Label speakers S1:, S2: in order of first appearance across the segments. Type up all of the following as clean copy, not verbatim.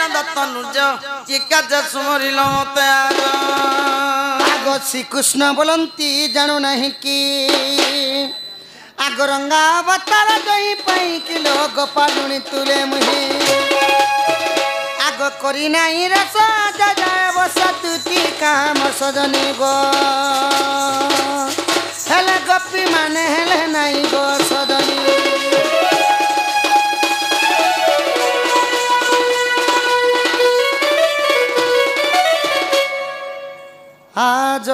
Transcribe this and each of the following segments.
S1: नंद तनुज कि काज सुमरिल मते
S2: आग श्रीकृष्ण बोलती जानू नहीं कि आग रंगा अवतार दही पाई किलो गोपालुणी तुले मुही आग करी नहीं रस जाए बसतुति काम सजनी गो हेले गोपी माने हेले नहीं गो सजनी आज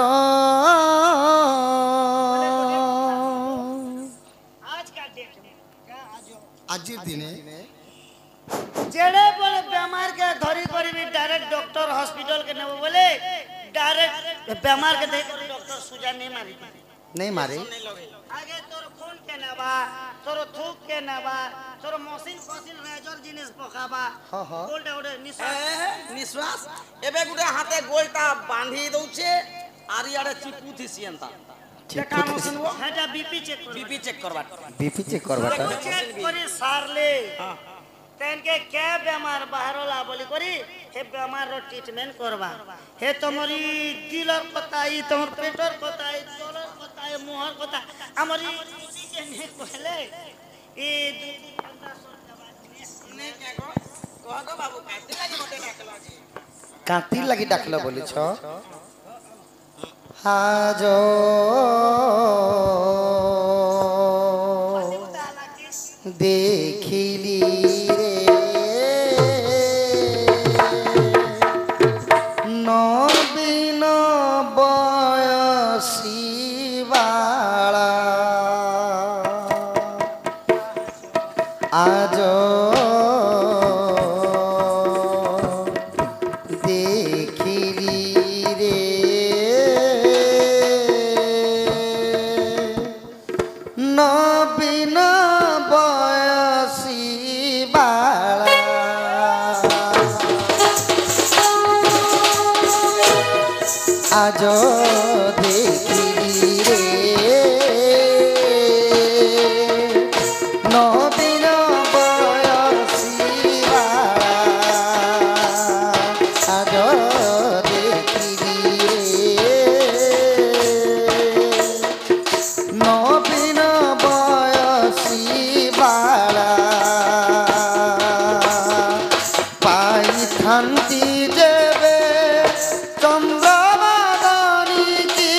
S2: आज दिने
S3: जेड़े बोले बीमार के धरी करी भी डायरेक्ट डॉक्टर हॉस्पिटल के नेबो बोले डायरेक्ट बीमार के देख डॉक्टर सुजा नहीं मारे आगे तोर खून के नबा तोर थूक के नबा तोर मशीन रेजर जिनिस पकाबा गोल्ड ओडे
S1: निश्वास एबे गुडे हाथे गोलटा बांधी दउछे आरी आडे चिपू थिसियंता चेक मशीन वो
S3: हेटा बीपी चेक करबा
S2: चेक
S3: करी सारले तेन के क्या बीमार बाहरला बोली करी हे बीमार रो ट्रीटमेंट करबा हे तमरी दिलर बताई तमर पेटर बताई तोलर बताई मुहर बता हमरी के ने कहले ए
S1: ने के गो कह दो बाबू काती लागि मते डाकलो जी
S2: काती लागि डाकलो बोली छ हाजो देखिली नवीन बयसी बाला आज देखिली रे नवीन बयसी बाला आज देखिली रे नवीन बयसी बाला आज देखिली रे नवीन बयसी बाला पाई थांती जेबे चंद्रबादनी की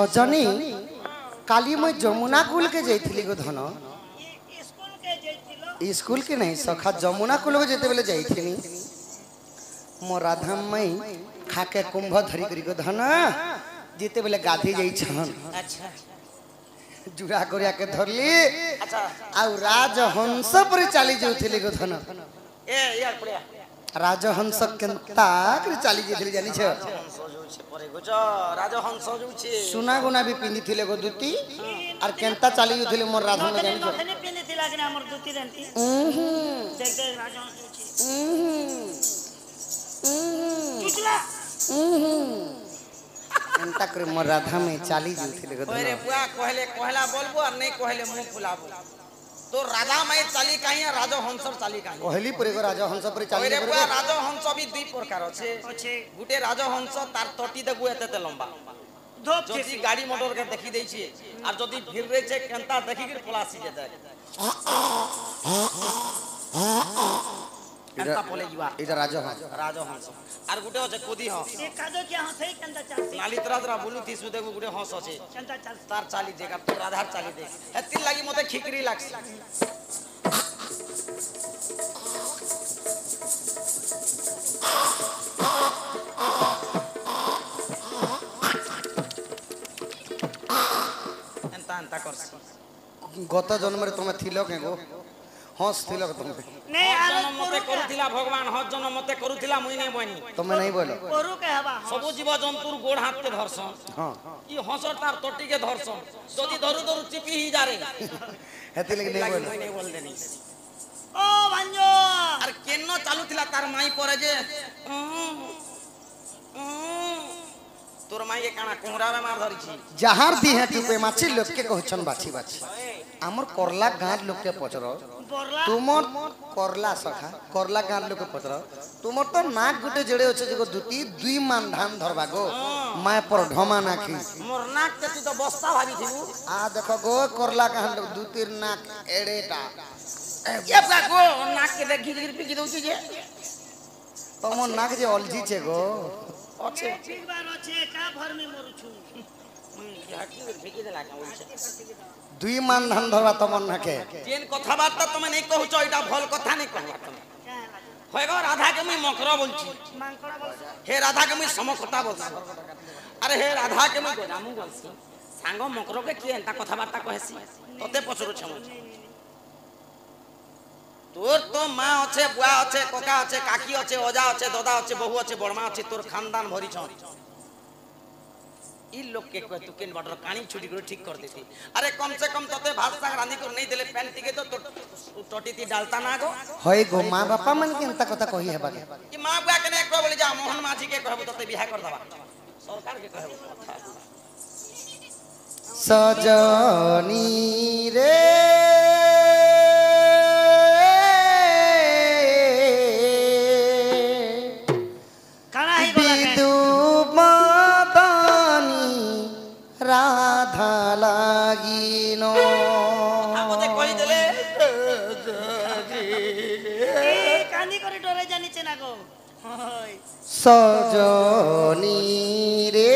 S2: सजनी काली मैं जमुना कुल के जाइथिली गो धन
S3: स्कूल के जैतिलो
S2: स्कूल के नहीं सखा जमुना कुल के जेते बेले जाइथिनी मो राधा मई खाके कुंभ धरी करी गो धन जेते बेले गाधी जाई छन
S1: अच्छा
S2: जुड़ा करिया के धरली
S1: अच्छा
S2: आउ राजहंस पर चली जाउथिली गो धन
S1: ए यार पड़िया
S2: राजहंस केनता कर चली जाइथिली जानि छ
S1: हंस जोछे परे गो राजहंस जोछे
S2: सुना गुना भी पिंदी थिले गो दुती और केनता चली जाउथिली मोर राधा में जानि छ
S3: नथने पिने थिला कि हमर दुती रंती देख देख राजा चुचला
S2: केनता कर मोर राधा में चली जाउथिली गो
S1: ओरे
S2: धन
S1: बुआ कहले कहला बोलबो और नहीं कहले मुंह फुलाबो तो राजा मैं चाली काई राजा हंसर चाली काई
S2: कहली परे गो राजहंस पर चली
S1: ओरे
S2: परे
S1: बुआ राजा हंस भी दुई प्रकार আছে
S3: আছে
S1: गुटे राजा हंस तार तटी देखु एते लंबा
S3: धोप
S1: যদি গাড়ি মোটর के देखी देछि আর যদি ভিড় রয়েছে কেনতা দেখি के পলাসি যেতে কেনতা বলে দিবা
S2: এটা রাজহंस
S1: রাজা হংস আর গুটে আছে কোদি হংস
S3: एक कादो के हां सही कंदा चालती
S1: নালিতরাদরা বলু থিসু দেখু গুটে হংস আছে
S3: कंदा चालती
S1: তার চালি দেখ আর তো রাধার চালি দেখ এতি লাগি মতে খিকরি লাগছে এন্তা এন্তা করছি
S2: गत जन्म रे तुम थिलो के गो हंस थिलो के तुम
S3: नहीं आरो
S1: জন্ম মতে করুছিলা ভগবান হজ জন্ম মতে করুছিলা মুই নাই বনি
S2: तुम नहीं बोलो
S3: कोरु के हवा
S1: সবু জীব জন্তুর গোড় হাতকে ধরছন
S2: हां
S1: ই হংসর তার তটিকে ধরছন যদি ধরু ধরু চিপি হি যারে
S2: हेती लगे नहीं बोलो
S1: মুই নাই বল দেনি
S3: ओ भांजो
S1: আর কেন চালুছিলা তার মাই পরে যে তোর মাইকে কানা কোহরাবে মার ধরিছি
S2: जहार दी है टुपे माछी लोग के कहछन बाछी बाछी हमर करला गांव लोग के पचर
S3: बोरला
S2: तुमर करला सखा करला गांव लोग के पचर तुमर तो नाक गुटे जड़े होचे जो दुती दुई मान धान धरबा गो माय पर ढमा नाखी
S1: মোর নাক কে তুই তো বস্তা ভাবি থিবু
S2: आ देखो गो करला गांव लोग दुतीर नाक एड़ेटा
S1: এ বাগো নাক কে দেখি গির পিকি দউছি যে
S2: तुमर नाक जे अलजी छे गो
S1: আছে
S3: ठीक बार আছে का भर में मरु छु
S1: মুই হাকি গির পিকি দেলা কা বলছে
S2: दुई मान धान धरबा तुमर नाके
S1: যেন কথাবার্তা তুমি নাই কহুছ এটা ভল কথা নাই কহবা তুমি হয় গো রাধা কে মুই মকর বলছি
S3: मांकड़ा बोल
S1: হে রাধা কে মুই সমকতা বলছি আরে হে রাধা কে মুই গোদামু বলছি সাঙ্গ মকর কে কি এন্তা কথাবার্তা কহেছি তোতে পছরু ছম তোর তো মা আছে বুয়া আছে কোকা আছে কাকি আছে ওজা আছে দাদা আছে বহু আছে বড়মা আছে তোর খানদান ভরি ছ ই লোক के कह तू केन बटर कानी छुटी कर ठीक कर देती अरे कम से कम तते भात साग रांधी कर नहीं देले पैन टिके तो टटी ती डालता ना गो
S2: होय गो मां बापा मन के एंता कथा कही हेबा के
S1: कि मां बुआ के ने को बोले जा मोहन माझी के कहबो तते बियाह कर दबा सरकार के कहबो कथा
S2: सजनी रे
S3: काना ही बोला के
S2: बिदु मदनी राधा लागिनो
S1: আমতে কই দেলে
S3: ए कानी करे डरे जानी चेना गो होय
S2: सजनी रे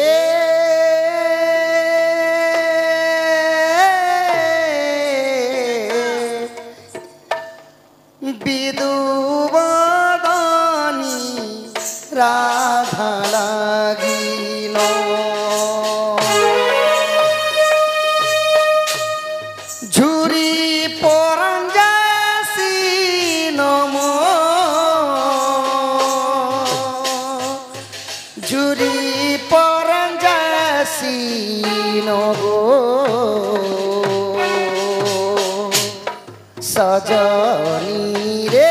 S2: बिदु मदनी राधा लागिनो झुरी परंजासी नमो झुरी परंजासी नगो सजनी रे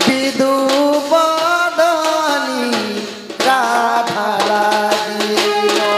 S2: बिदु बदनी राधा लागिनो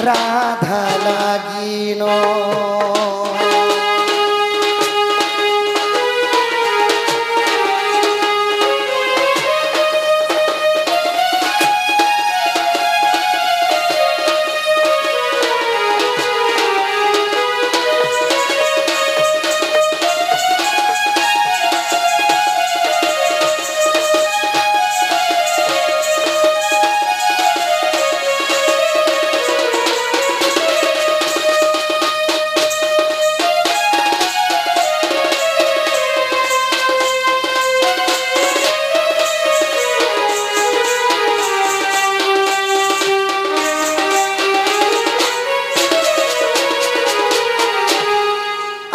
S2: রাধা লাগিন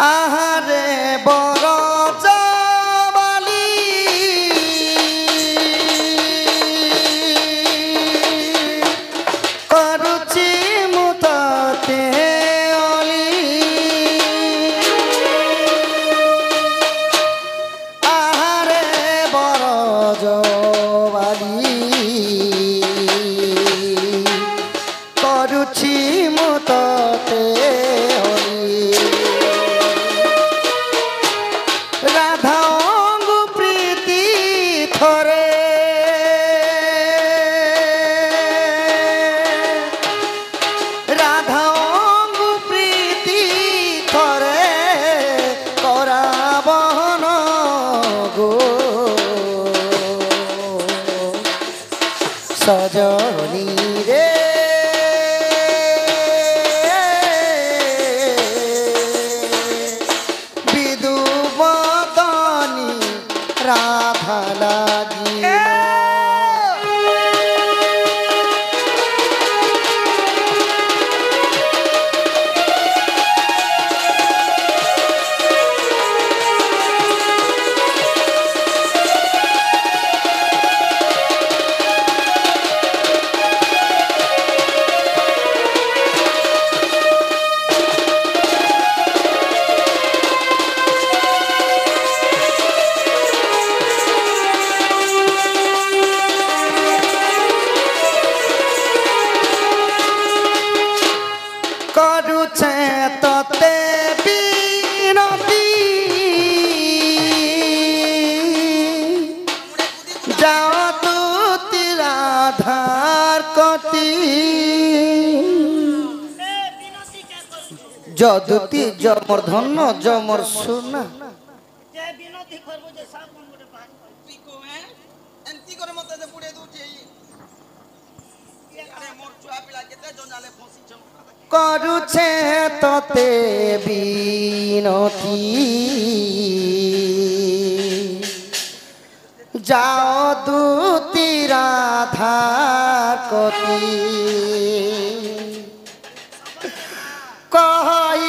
S2: আহারে বড় জবালি করুছি মুততে অলি আহারে বড় জবালি করুছি মুততে রাধা অঙ্গ প্রীতি থরে রাধা অঙ্গ প্রীতি থরে করাবহন গো সজনী রে রাধা লাগিন করুছে ততে বিনতি যাও তুতি রাধার কতি যদুতি জমর ধন্য জমর সোনা করুছে ততে বিনতি যাও দুতি রাধার কতি কই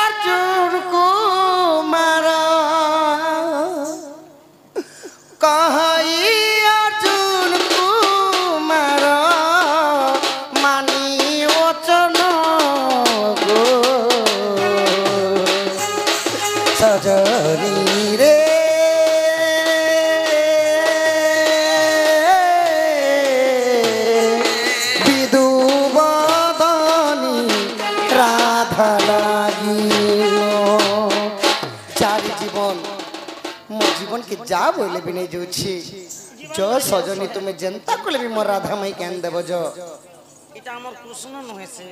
S2: অর্জুন কুমার কই অর্জুন কুমার মানি ওচন গো সজনী রে বিদুবদনী রাধা লাগিল চারি জীবন মো জীবন के जा बोले भी नहीं जोछि जो सजनी तुम्हें जनता को भी मोर राधा माई ज्ञान देव जो
S1: এটা আমার কৃষ্ণ নহছে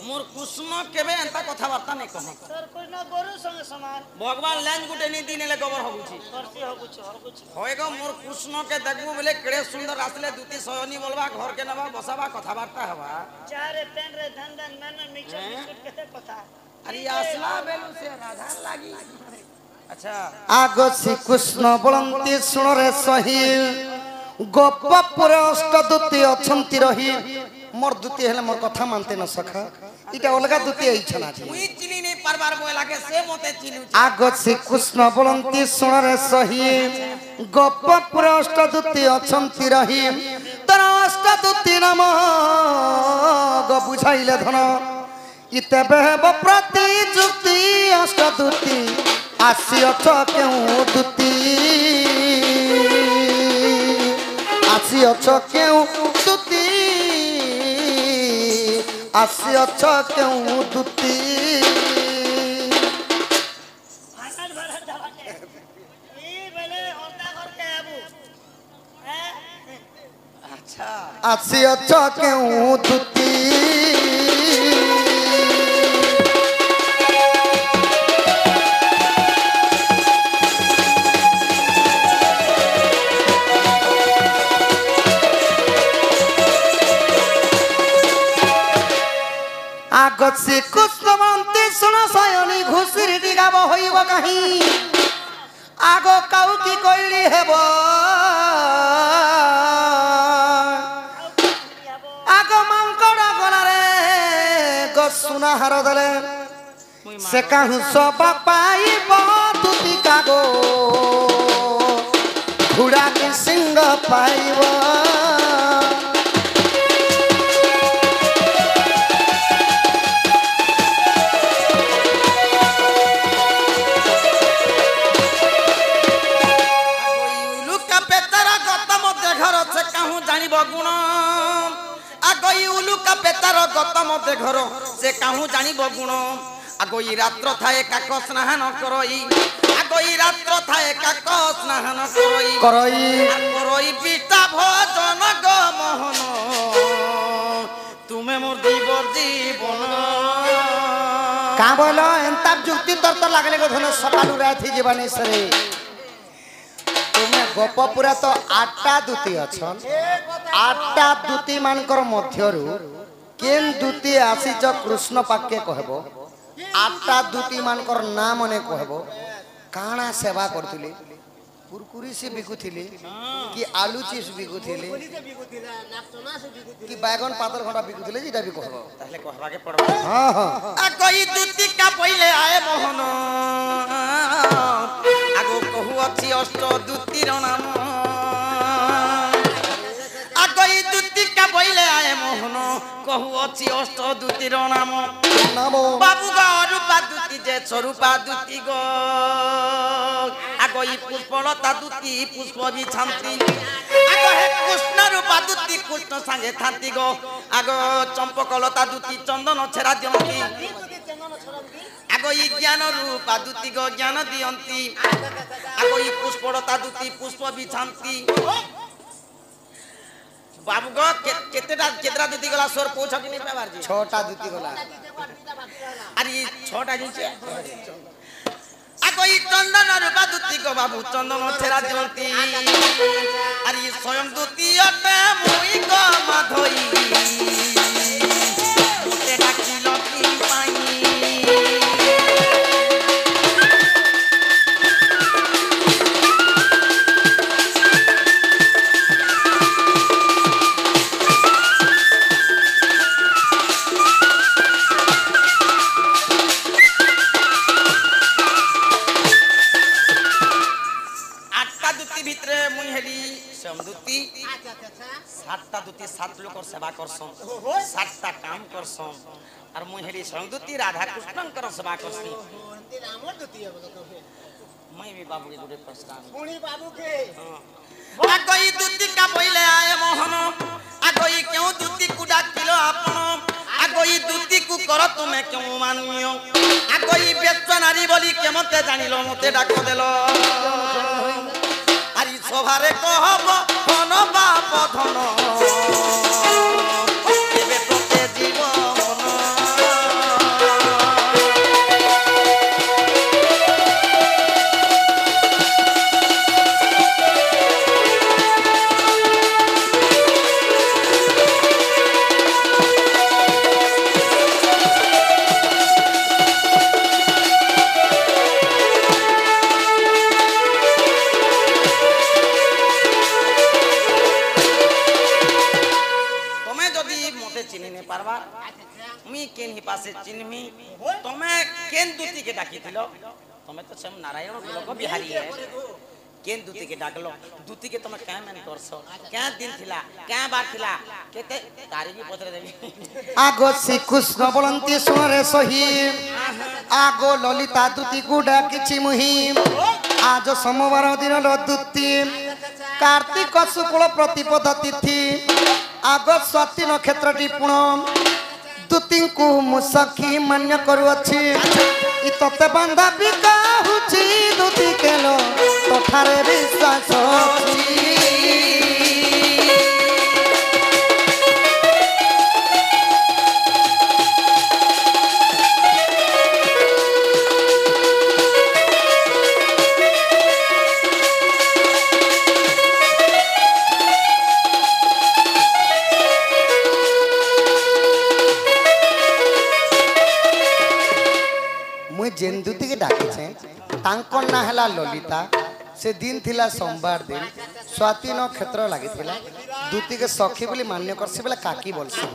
S1: মোর কৃষ্ণ কেবে এন্তা কথা বার্তা নাই কহ
S3: তোর কৃষ্ণ গরু সঙ্গে সমান
S1: ভগবান লাইন গুটে নি দিনেলে গোবর হগুছি
S3: করছি হগুছি
S1: হয় গো মোর কৃষ্ণ কে দেখবো বলে কেড়ে সুন্দর আসলে দুটি সয়নি বলবা ঘর কে নেবা বসাবা কথা বার্তা হবা
S3: চারে পেন রে ধন ধন মান মিক্সর বিস্কুট কেতে কথা
S1: আরে আসলা বেলু সে রাধা লাগি আচ্ছা
S2: आगो श्री कृष्ण बोलंती सुन रे सही गोपपुर अष्टदूती अछंती रही मोर दूती हेले मोर कथा मानते न सखा इटा अलगा दूती आइछना जी
S1: मुई चिनी नहीं परबार बोय लागे से मते चिनु
S2: आगो श्री कृष्ण बोलंती सुन रे सही गोपपुर अष्टदूती अछंती रही तर अष्टदूती नाम गो बुझाइले धन इते बेहब प्रति जुक्ति अष्टदूती आसियथ केउ दूती आसियथ केउ दूती आसी अछ क्यों दुती
S1: अच्छा
S2: आसी अछ क्यों दुती आगत से कुष्ठवंती सुन सयनी घुसरी दिगाब होइब कहीं आगो काउ की कोइली हेब आगो मांकड़ गलारे गसुना हार दले से काहू सब पाइब तुति कागो घुड़ा की सिंह पाइब
S1: गुण आगई उलुका बेतार गत मते घर से काहू जानिब गुण आगई रात्र थाए काक स्नान करई आगई रात्र थाए काक स्नान करई करई पिता भोजन ग मोहन तुमे मोर दीवर जीवन
S2: का बोलो एंता जुक्ति तर्क लागले गो धन सकालु राथि जीवने सरे गोपपुरा तो 8टा दूती अच्छन 8टा दूती मानकर मध्यरु केन दूती आसीच कृष्ण पाके कहबो 8टा दूती मानकर नाम ने कहबो काना सेवा करथिले कुरकुरी से बिकुथिले कि आलू चिप्स बिकुथिले कि बैगन पातर घंटा बिकुथिले जेटा भी कहबो
S1: ताहले कहबा के पड़बो
S2: हां हां
S1: आ कोई दूती का पहिले आए मोहन आगो कहू अछि अष्ट दूतीर नाम आगई दूती का पहिले आए मोहन कहू अछि अष्ट दूतीर नाम
S2: नामो
S1: बाबू गा रूपा दूती जे स्वरूपा दूती गो आगई पुष्पलता दूती पुष्प भी छांती आगो हे कृष्ण रूपा दूती कृष्ण संगे थांती गो आगो चंपकलता दूती चंदन छेरा दियंती आगो ई ज्ञान रूपा दूती गो ज्ञान दियंती आगो ई पुष्पलता दूती पुष्प भी छांती बाबू गो केतरा दूती गला स्वर पूछ कि नहीं पाबार जी
S2: 6टा दूती गला
S1: अरे 6टा जीचे आगो ई चंदन रूपा दूती गो बाबू चंदन छेरा दियंती अरे स्वयं दूती अटे मुई गो माधोई मोटे डाकिलो की पाई समदूती 7टा दूती 7 लोग सेवा करसन 7टा काम करसन और मुहेरी समदूती राधा कृष्ण कर सेवा करसन मैं भी बाबू के गुडे प्रश्न पुणी बाबू के आ कोई दूती का पहिले आए मोहन आ कोई क्यों दूती कुडा किलो आपन आ कोई दूती को कर तुमे क्यों मानियो आ कोई बेचनारी बोली के मते जानिलो मते डाको देलो आरी सभारे कहब धन बाप धन केबे तोते जीवन पासे चिन्हमी तमे केन दूती के डाकी थिलो तमे तो स्वयं नारायण लोक बिहारी है केन दूती के डाकलो दूती के तमे क्या मन करसो क्या दिन थिला क्या बात थिला केते तारी भी पत्र देबी
S2: आगो श्री कृष्ण बोलंती सुनरे सही आगो ललिता दूती को डाकिछि मुहि आज सोमवार दिन लो दूती कार्तिक शुक्ल प्रतिपद तिथि आगो स्वाति नक्षत्र टिपुण ଦୁତିଙ୍କୁ ମୁଁ ସଖୀ ମାନ୍ୟ କରୁଅଛି ଇ ତତେ ବାନ୍ଧବୀ କହୁଛି ଦୁତି କେଲୋ ତୋଠାରେ ବିଶ୍ୱାସ ଅଛି जेन दुती के डाके तांकर ना हला ललिता से दिन थिला सोमवार दिन स्वाति नक्षत्र लगी थिला दुती के सखी बोली मान्य कर से बेला काकी बोलसे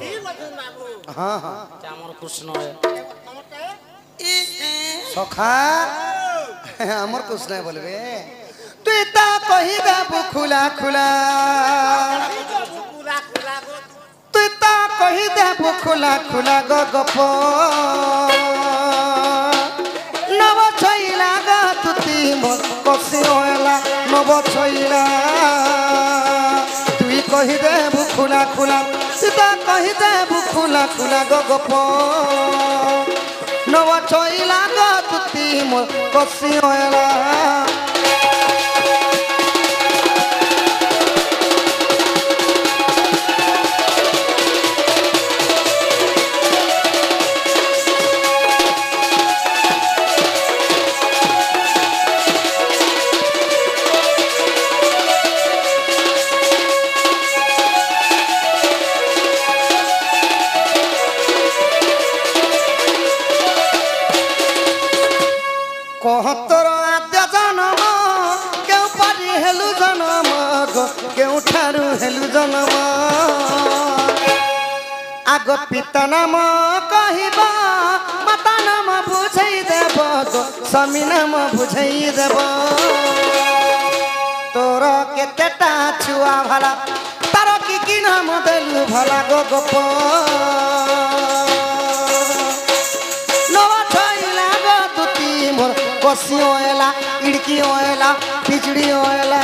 S2: हां हां
S1: हमर कृष्ण है
S2: सखा हमर कृष्ण है बोलबे तू ता कहि देबु खुला खुला तू ता कहि देबु खुला खुला गो गप नव छैला गा तुती मोर कसी होला नव छैला तुई कहि देबु खुला खुला सीता कहि देबु खुला खुला गो गप नव छैला गा तुती मोर कसी होला कहतर आद्य जन्म क्यों पारी हेलु जन्म क्यों ठारू हेलु जन्म आग पिता नाम कहबा माता नाम बुझाई देब स्वामी नाम बुझाई देब तोर केतेटा छुआ भला तार की नाम देलु भला गो गप कसी ओला इड़की ओला पिचड़ी ओला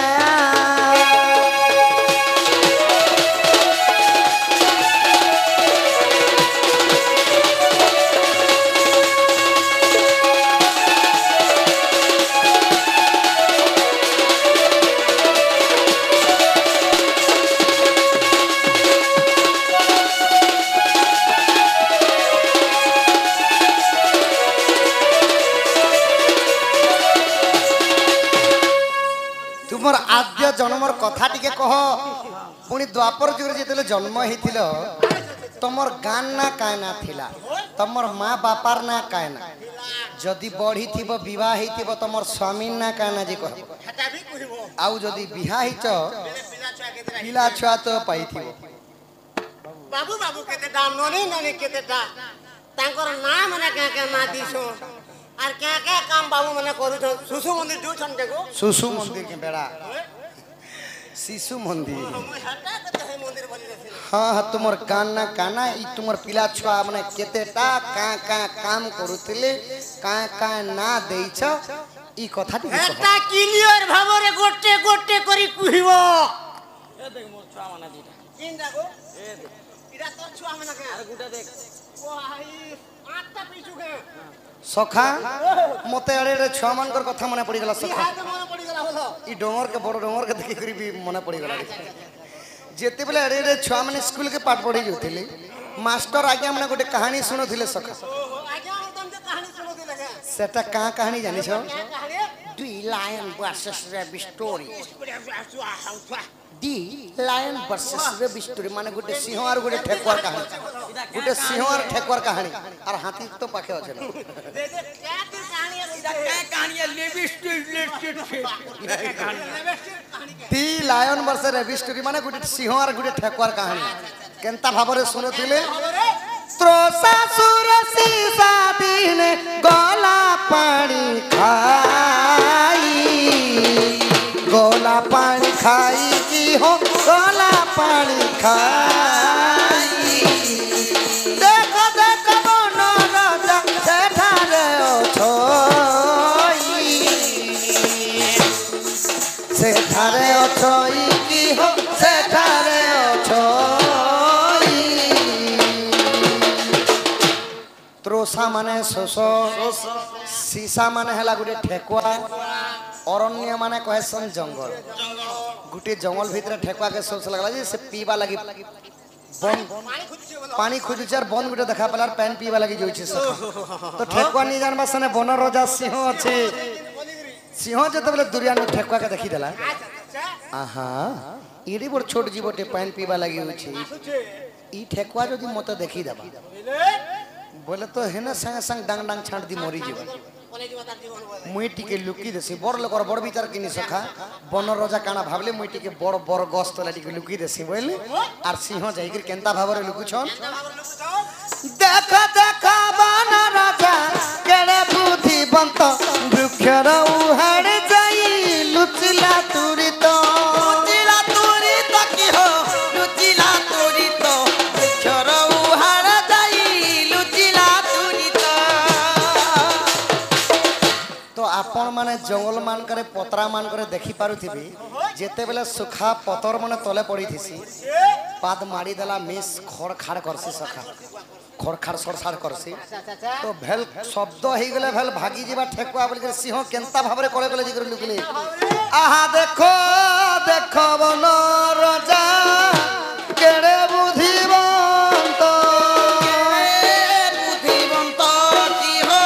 S2: तुमर आद्य जन्मर कथा टिके कह पुणी द्वापर जुग जेतले जन्म हेतिल तुमर गान ना कायना थिला तुमर माँ बापार ना कायना जदि बढ़ी थिब विवाह हेतिब तुमर स्वामी ना कायना जे कह आउ जदि बिहा हिच पिला छुआ तो पाइथिब
S3: बाबू बाबू केतेटा ननी ननी केतेटा तांकर नाम माने का ना दिसो और क्या काम बाबू मने करू छ सुसु मंदिर जो छन देखो
S2: सुसु मंदिर के बेड़ा शिशु मंदिर हाँ हाँ तुमर गान ना काना ई तुमर पिला छुआ माने केतेटा का काम करूथिले का ना देइछ ई कथा टी
S3: एटा क्लियर भाबरे गोटे गोटे करी कुहिबो ए देख मोर छुआ माने दिटा किन देखो ए देख इरा तोर छुआ माने के अरे गुटा देख ओ हाई आठटा पिचु के
S2: सखा मते अड़े छुआ मानकर कथा मने पड़ी गला सखा ई डोंगर के बड़ डोंगर के देखि करी भी मने पड़ी गला जेते बेले अड़े छुआ माने स्कूल के पाठ पढ़ी जोथिले मास्टर आगे हमने गोटे कहानी सुनोथिले सखा
S3: आगे हम तुमके कहानी सुनोथिले के
S2: सेटा का कहानी जानि छ
S3: दी लायन वर्सेस रेब स्टोरी
S2: दी लायन वर्सेस रेब स्टोरी माने गोटे सिंह और गोटे ठेकुआर कहानी गोटे सिंह और ठेकुआर कहानी और हाथी तो पाखे अछे
S3: दे दे क्या की कहानी है
S1: क्या कहानी है लिपस्टिक
S2: दी लायन वर्सेस रेब स्टोरी माने गोटे सिंह और गोटे ठेकुआर कहानी केनता भाबरे सुनोथिले त्रसासुर सीसा दिन गला पानी खाई गोला पानी खाई की हो गोला पानी खाई देखो देखो मन राजा सेठारे अछई सेठारे अछई की हो सेठारे अछई ତ୍ରୋଷା ମାନେ ଶୋଷ ସୀସା ମାନେ ହେଲା ଗୋଟେ ଠେକୁଆ ଅରଣ୍ୟ ମାନେ କହେସନ୍ ଜଙ୍ଗଲ ଗୋଟେ ଜଙ୍ଗଲ ଭିତରେ ଠେକୁଆକେ ଶୋଷ ଲାଗଲା ଯେ ସେ ପିଇବା ଲାଗି पानी खोजुचार बन गुटे देखा पलार पैन पीवा लगी जोइछे सखा तो ठेकुआ नि जानबा सने वन राजा सिंह अछि सिंह जते बेले दुरिया न ठेकुआ के देखि देला आहा इडी बड़ छोट जीवटे पैन पीवा लगी होछि ई ठेकुआ जदी मते देखि देबा बोले तो हेना संग संग डांग डांग छांट दी मरी जीवा मुई टिके लुकी देसी बड़ लोकर बड़ विचार किनी सखा वन राजा काना भाबले मुई टिके बड़ बड़ गस तला टिके लुकी देसी बोले आर सिंह जाइकर केंता भाबरे लुकुछन देखा देखा वन राजा केड़े बुद्धिवंत वृक्षर उहाड़ जाई लुचिला तुरी तो
S1: की हो लुचिला तुरी तो वृक्षर उहाड़ जाई लुचिला तुरी
S2: तो आपण माने जंगल मान करे पतरा मान करे देखि पारुथिबी जेते बेले सुखा पतर माने तले पड़ी थिसी पाद मारी देला मिस खड़ खाड़ करसी सखा खड़ खाड़ सरसाड़ करसी तो भेल शब्द ही गेले भेल भागी जीवा ठेकुआ बोल के सिंह केंता भाबरे कोले कोले जिगर लुकले आहा देखो देखो वन राजा केड़े बुद्धिवंत
S1: बुद्धिवंत की हो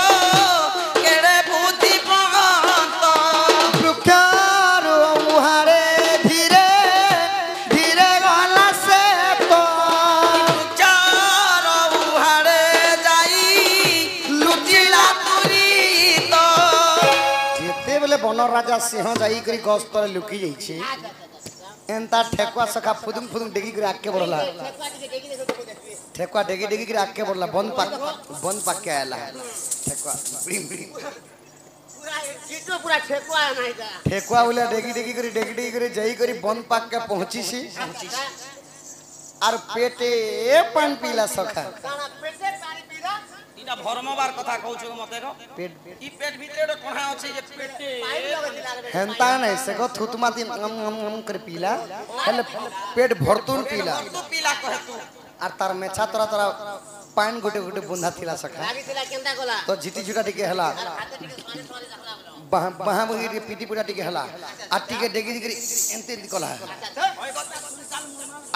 S1: केड़े बुद्धिवंत
S2: वृक्षर उहाड़े धीरे धीरे गला से तो
S1: चार उहाड़े जाई लुचिला तुरी तो
S2: जेते बेले वन राजा सिंह जाई करी गस तले लुकी जाईछे एंता ठेकुआ सखा फुदुम फुदुम डेगी करे आके बढ़ला ठेकुआ डेगी डेगी करे आके बढ़ला बन पाक के आला ठेकुआ बिड़ी बिड़ी
S3: पूरा ठेकुआ नहीं था
S2: ठेकुआ बोले डेगी डेगी करे जाई करी बन पाक के पहुंचीसी आर पेटे पान पीला सखा
S3: काना पेटे पानी पीला
S1: इना भरमबार कथा कहउछ मते रो
S2: पेट
S1: ई पेट भीतर कोना अछि जे पेटे
S3: पानी लगे दिला रे
S2: हेंता नहीं से को थुतमा दिन कर पीला हेले पेट भरतुन पीला
S1: तू पीला कहे तू
S2: आर तार मेछा तोरा तोरा पान गोटे गोटे बुंदा थिला सखा
S3: लागी थिला केंता गोला
S2: तो झिटी झुटा टिके हला
S3: हाथे टिके सॉरी सॉरी रखला
S2: बाहा बही पीटी पुटा टिके हला आ टिके डेगी डेगी एंते कला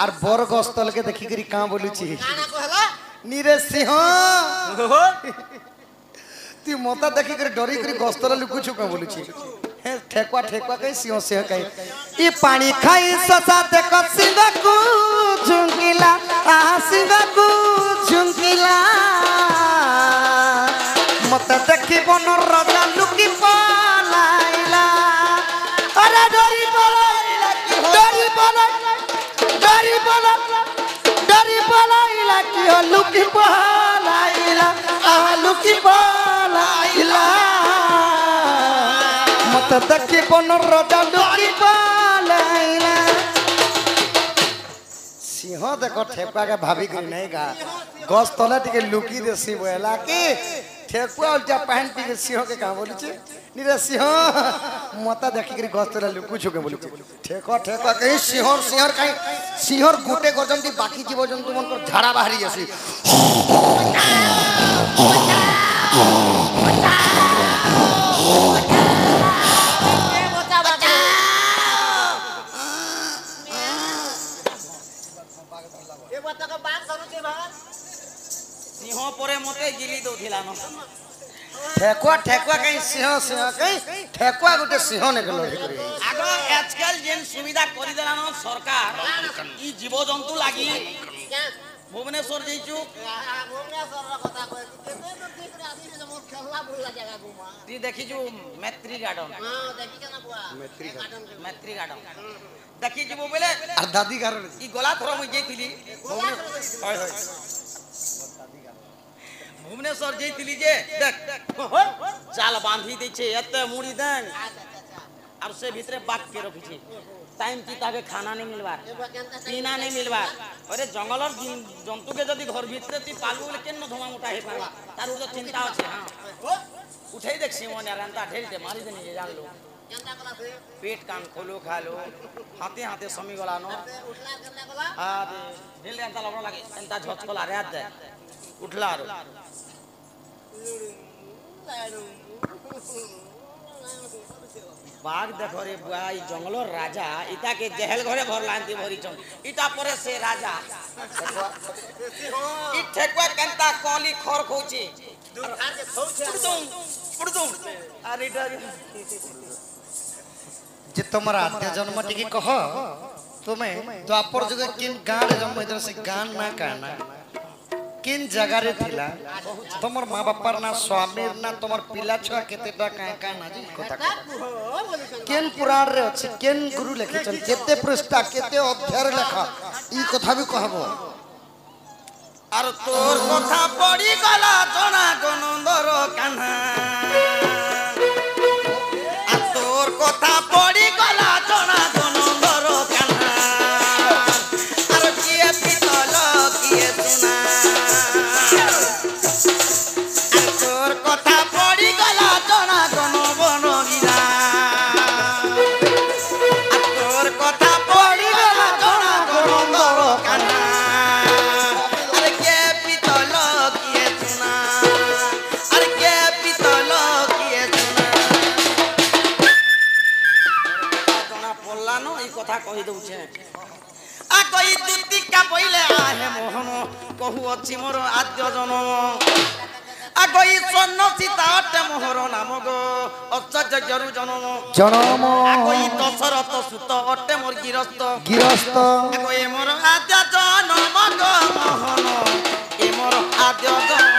S2: आर बर गस्तल के देखि करी का बोलुची
S3: काना को हला
S2: नीरे सिंह ती मोता देखि कर डरी कर गस्तल लुकुछु का बोलुची हे ठेकुआ ठेकुआ कहि सिंह सिंह कहि ई पानी खाई ससा ते क सिंह को झुंकिला आ सिंह को झुंकिला मत देखि बन राजा लुकी पालाइला अरे डरी पलाइला डरी पलाइला डरी पलाइला डरी पलाइला की हो लुकी पलाइला आ लुकी पलाइला मत देखि बन राजा लुकी पलाइला सिंह देखो ठेकुआ के भाभी करी नहीं गा गस तले टिके लुकी देसी बोला कि ठेकुआ उल्टा पहन पी के सिंह के का बोली छे निरे सिंह मता देखि करी गस तले लुकु छके बोली ठेकुआ ठेकुआ कहीं सिंहर कहीं सिंहर गुटे गजन दी बाकी जीव जंतु मन को झाड़ा बाहरी जसी
S3: ए बच्चा बच्चा ए बच्चा का बाग धरु के भाग
S1: सिंह परे मते गिली दउथिला न
S2: ठेकुआ ठेकुआ कहीं सिंह सिंह कहीं ठेकुआ गुटे सिंह ने गलो करी
S1: आगो आजकल जेन सुविधा करि देला न सरकार ई जीव जंतु लागि
S3: क्या
S1: भुवनेश्वर जइचू
S3: भुवनेश्वर रा कथा कहे केते तो देख रे आदमी से मोर खेलला बुला जगह घुमा
S1: ती देखिचू मैत्री गार्डन
S3: हां देखि केना बुआ
S1: मैत्री गार्डन देखिचू बोले
S2: और दादी कारण
S1: ई गला थरो मुई जइतिली होय होय भुवनेश्वर जइतिली जे देख चाल बांधी दै छे एते मुड़ी देन और से भीतरे बाक के रखी छे टाइम की ताके खाना नहीं मिलबार पीना नहीं मिलबार अरे जंगलर जंतु के जदी घर भीतरे ती पालू ले केन धोमा मोटा हे पारबा तार तो चिंता আছে हां उठाई देख सिमोन यारंता ढेल दे मारी देनी जान लो
S3: केंता कला से
S1: पेट कान खोलो खा लो हाथे हाथे समी गला नो
S3: उठला करना कला
S1: हां ढेल दे लगन लागे एंता झचकला रात दे उठला रो बाघ देखो रे बुआ ई जंगलर राजा इता के जहल घरे भर लांती भरी चन इता परे से राजा ई ठेकुआ केनता कोली खर खोची दुखार के खौछे पुड़दुम अरे डर
S2: जे तुम्हारा आद्य जन्म टिके कह तुम्हें द्वापर जुग किन गाँव जन्म इधर से गान ना कहना किन जगह रे थिला तुमर माँ बापार ना स्वामी ना तुमर पिला छुआ केते टा का ना जी कथा किन पुराण रे अछि किन गुरु लेखे चल केते पृष्ठा केते अध्याय लेखा ई कथा भी कहबो
S1: आर तोर कथा पड़ी गला जना गनंदर कान्हा आ तोर कथा पड़ी गला जना गनंदर कान्हा आर किए पितल किए सुना आर तोर कथा पड़ी गला जना गन बन गिरा आ तोर कथा पड़ी गला जना गनंदर कान्हा कही दउछे आ कही दुतिका पहिले आहे मोहन कहू अछि मोर आद्य जनम आ कही स्वर्ण सीता अटे मोहर नाम गो अचर्य जरु जनम
S2: जनम
S1: आ कही दशरथ सुत अटे मोर गिरस्त
S2: गिरस्त
S1: आ कही मोर आद्य जनम गो मोहन ए मोर आद्य जनम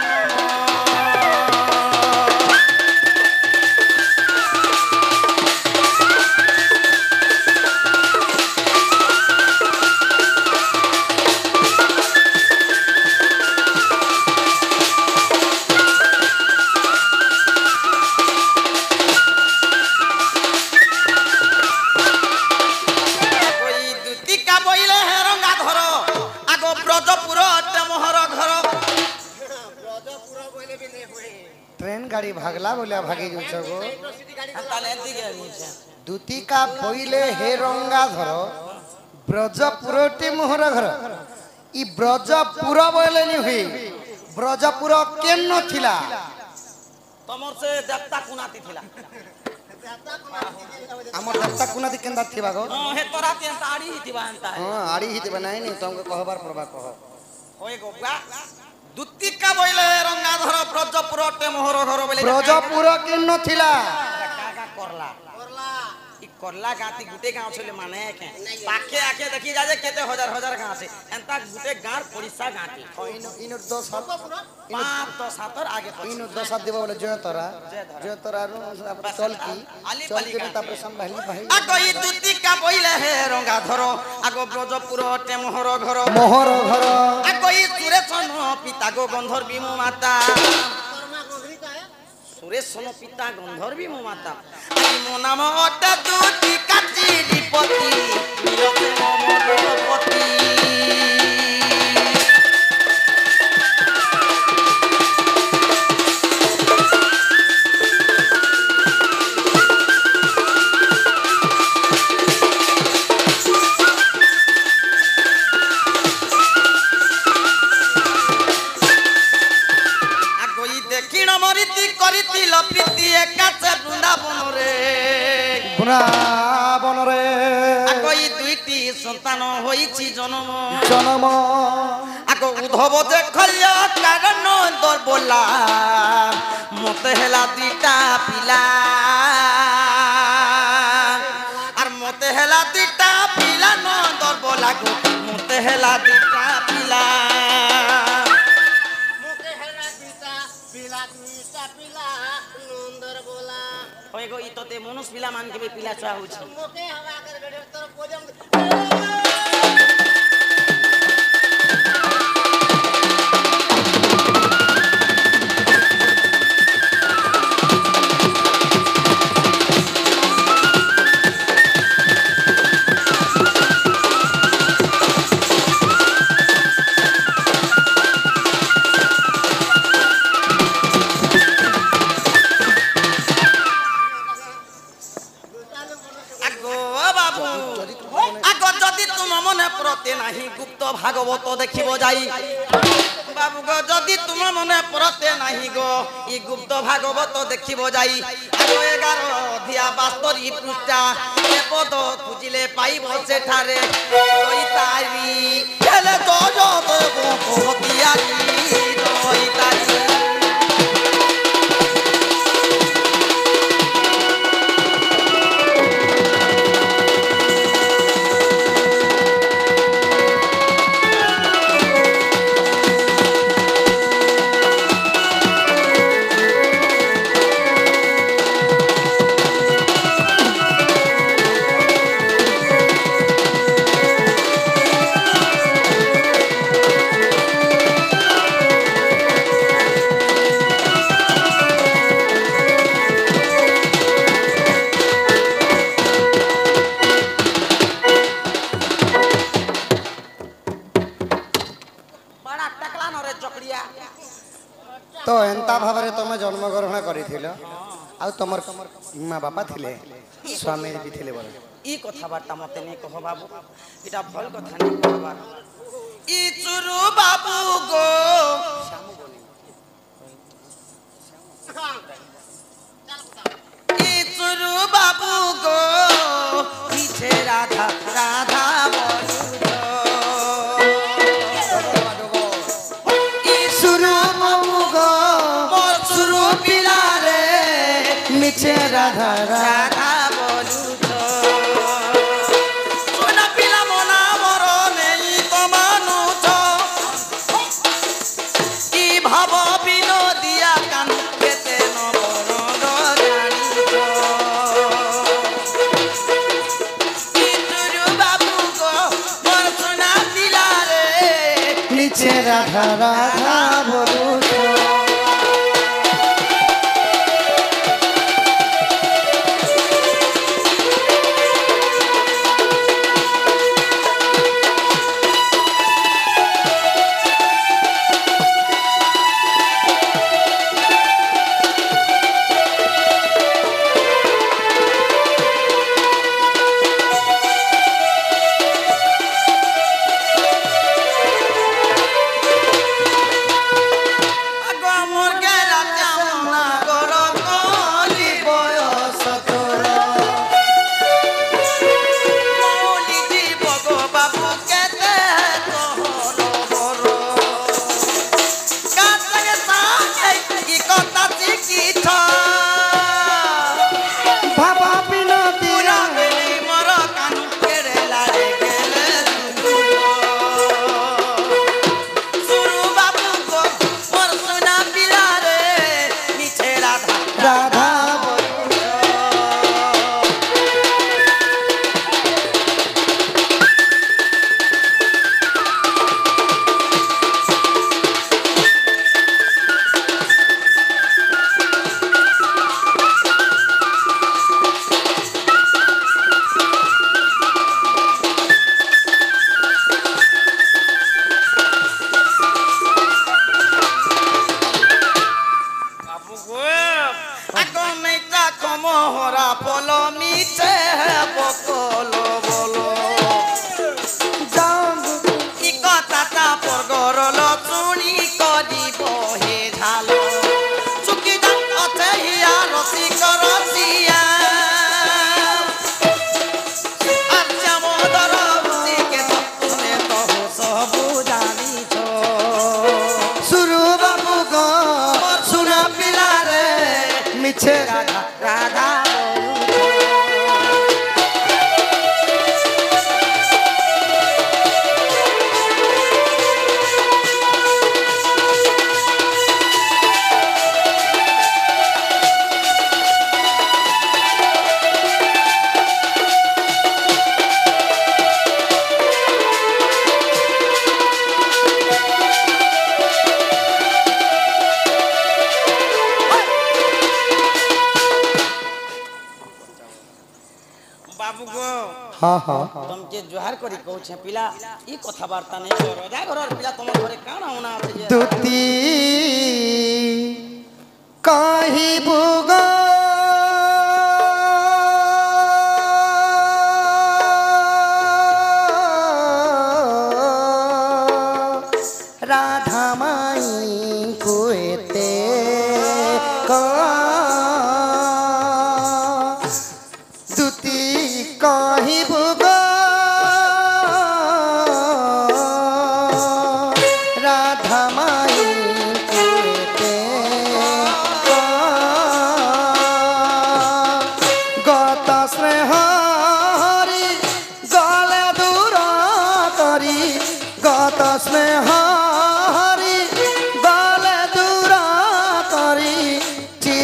S2: ट्रेन गाड़ी भागला बोले भागी जो छगो दूती का बोइले हे रंगा धर ब्रजपुरटी मोहर घर ई ब्रजपुर बोले नि हुई ब्रजपुर केन थिला
S1: तमर से देवता कुनाती थिला
S2: हमर देवता कुनाती केंदा थिबा गो
S1: हे तोरा ते साड़ी ही थिबा अंता
S2: हां आड़ी ही बनाई नि तुमको कहबार परबा कह
S1: होय गो बा दुतिका बोइले रंगाधर ब्रजपुर टे मोहर घर बोले
S2: ब्रजपुर केन थिला
S1: काका करला ई करला गाती गुटे गांव छले माने के पाखे आके देखि जा जे केते हजार हजार गांव से एंता गुटे गांव पड़िसा गांटी
S2: इनो 10 7
S1: पांच तो सातर आगे
S2: इनो 10 7 देबो बोले जय तोरा रो चल की तापर संभाली भाई
S1: आ कही दुतिका बोइले हे रंगाधर आगो ब्रजपुर टे मोहर घर
S2: आ
S1: कही सुरेश पिता गो गंधर्वी मो माता सुरेश पिता गंधर्वी मो माता मो नाम अटा दुतिका चिरीपति नीलते मोमपति प्रीति एकाचे
S2: बृंदावन रे
S1: आगई दुईटी संतान होईछि जन्म
S2: जन्म
S1: आगो उद्धव जे खल्य कारण दर बोला मते हेला दुईटा पिला आर मते हेला दुईटा पिला न दर बोला गो मते हेला दुईटा पिला होएगो ई तते मनुष्य पिला मान के पिला छुआ होछ मोके हवा कर गडे तोर पोजम ভাগবত দেখিব যাই बाबू गो जदि तुम मने परते नहीं गो ई गुप्त भागवत देखिबो जाई आगो 11 अध्याय 72 पृष्ठा ए पद खुजिले पाइबो सेठारे ओई तारी हेले तो जो देबो होतियारी ओई तारी
S2: तो एंता भावरे तुम जन्मग्रहण करिथिल आ तमर माँ बापा थिले स्वामी भी थिले बोले
S1: ई कथाबार्ता मते नहीं कह बाबू इटा भल कथा नहीं कहबार ई चुरु बाबू गो ई चुरु बाबू गो पीछे राधा राधा बोलू
S2: राधा
S1: राधा बोलू तो सोना पिला मोना मरो नहीं तो मानो तो की भाव विनोदिया कान केते न बरो जानी तो की तुरु बाबू को मोर सोना पिला रे
S2: नीचे राधा राधा बोलू तो
S1: मोहरा पोलो मीठे बकलो बोलो ई कथाटा परगरल चुनी करिब हे झालो चुकी दान अथे हिया रसी करसिया अच्छा मोदर रसी के तने तो सब जानी छो
S2: सुरु बाबू गो सुना पिला रे मिछे राधा राधा हाँ हाँ
S1: तुमके जुहार करी कहू छे पिला ई कथाबार्ता नहीं करो जा घर पिला तुम घरे काना होना आछे
S2: दुती काही बुगा राधा माई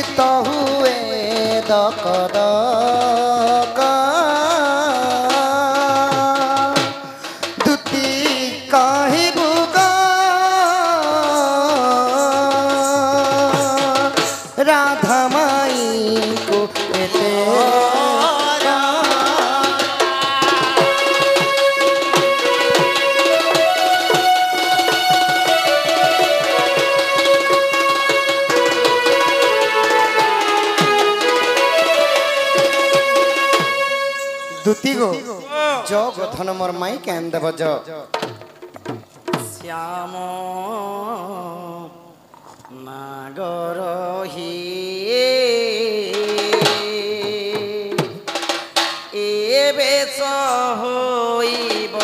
S2: ଚିତ ହୁଏ ଦକ ଦକ ଦୁତି କହିବୁ রাধা মাইকো এতে দুতি গো যোগ ধন মোর মাই কেন দেব জ
S1: শ্যাম নাগর হি এবে হইব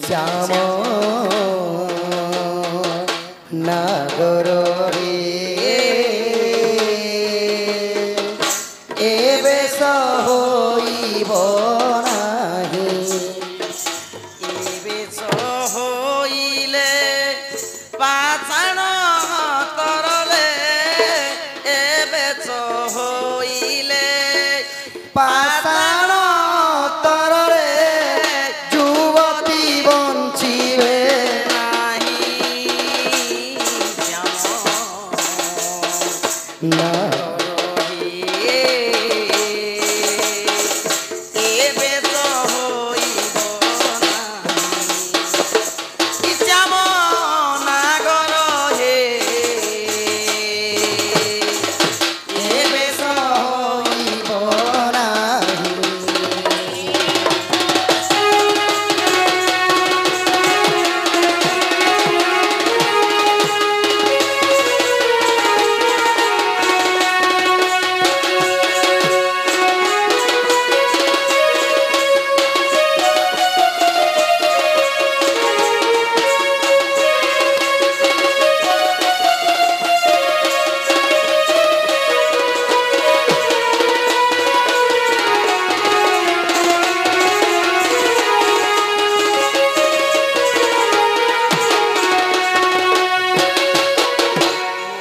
S2: শ্যাম নাগর রে এবে হইব নাহি
S1: এবে হইলে পাছাণ করলে এবে হইলে
S2: পাষাণ তরলে যুবতী বঞ্চিবে
S1: নাহি
S2: না
S1: এবে হইব শ্যাম নাগর হে এবে
S2: হইব নাহি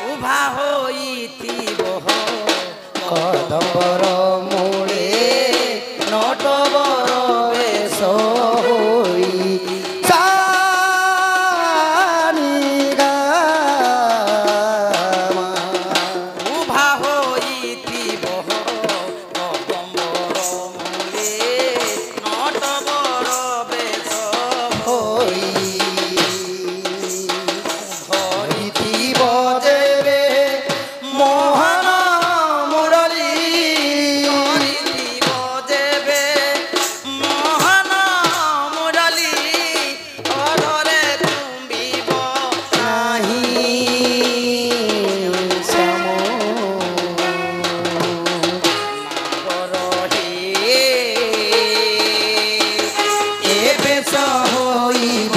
S1: উভা হইতিব
S2: কদম্বর মূলে নটবর বেশ হই সানি গামা
S1: উভা হইতিব কদম্বর মূলে নটবর বেশ
S2: হই ধরিথিব দেবে মোহন মুরলী
S1: হরিতিব দেবে মোহন মুরলী অধরে তুম্বিব
S2: নাহি শ্যাম
S1: নাগর হে
S2: এবে হইব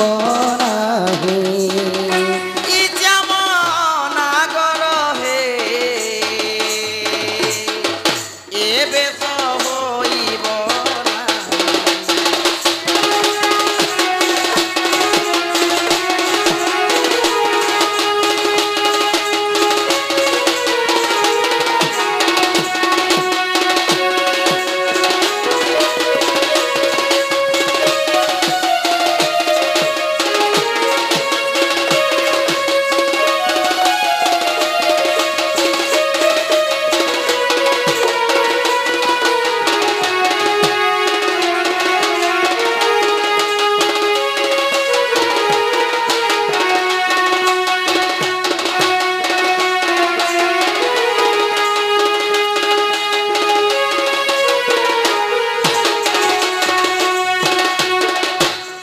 S2: নাহি
S1: শ্যাম নাগর হে এবে হইব না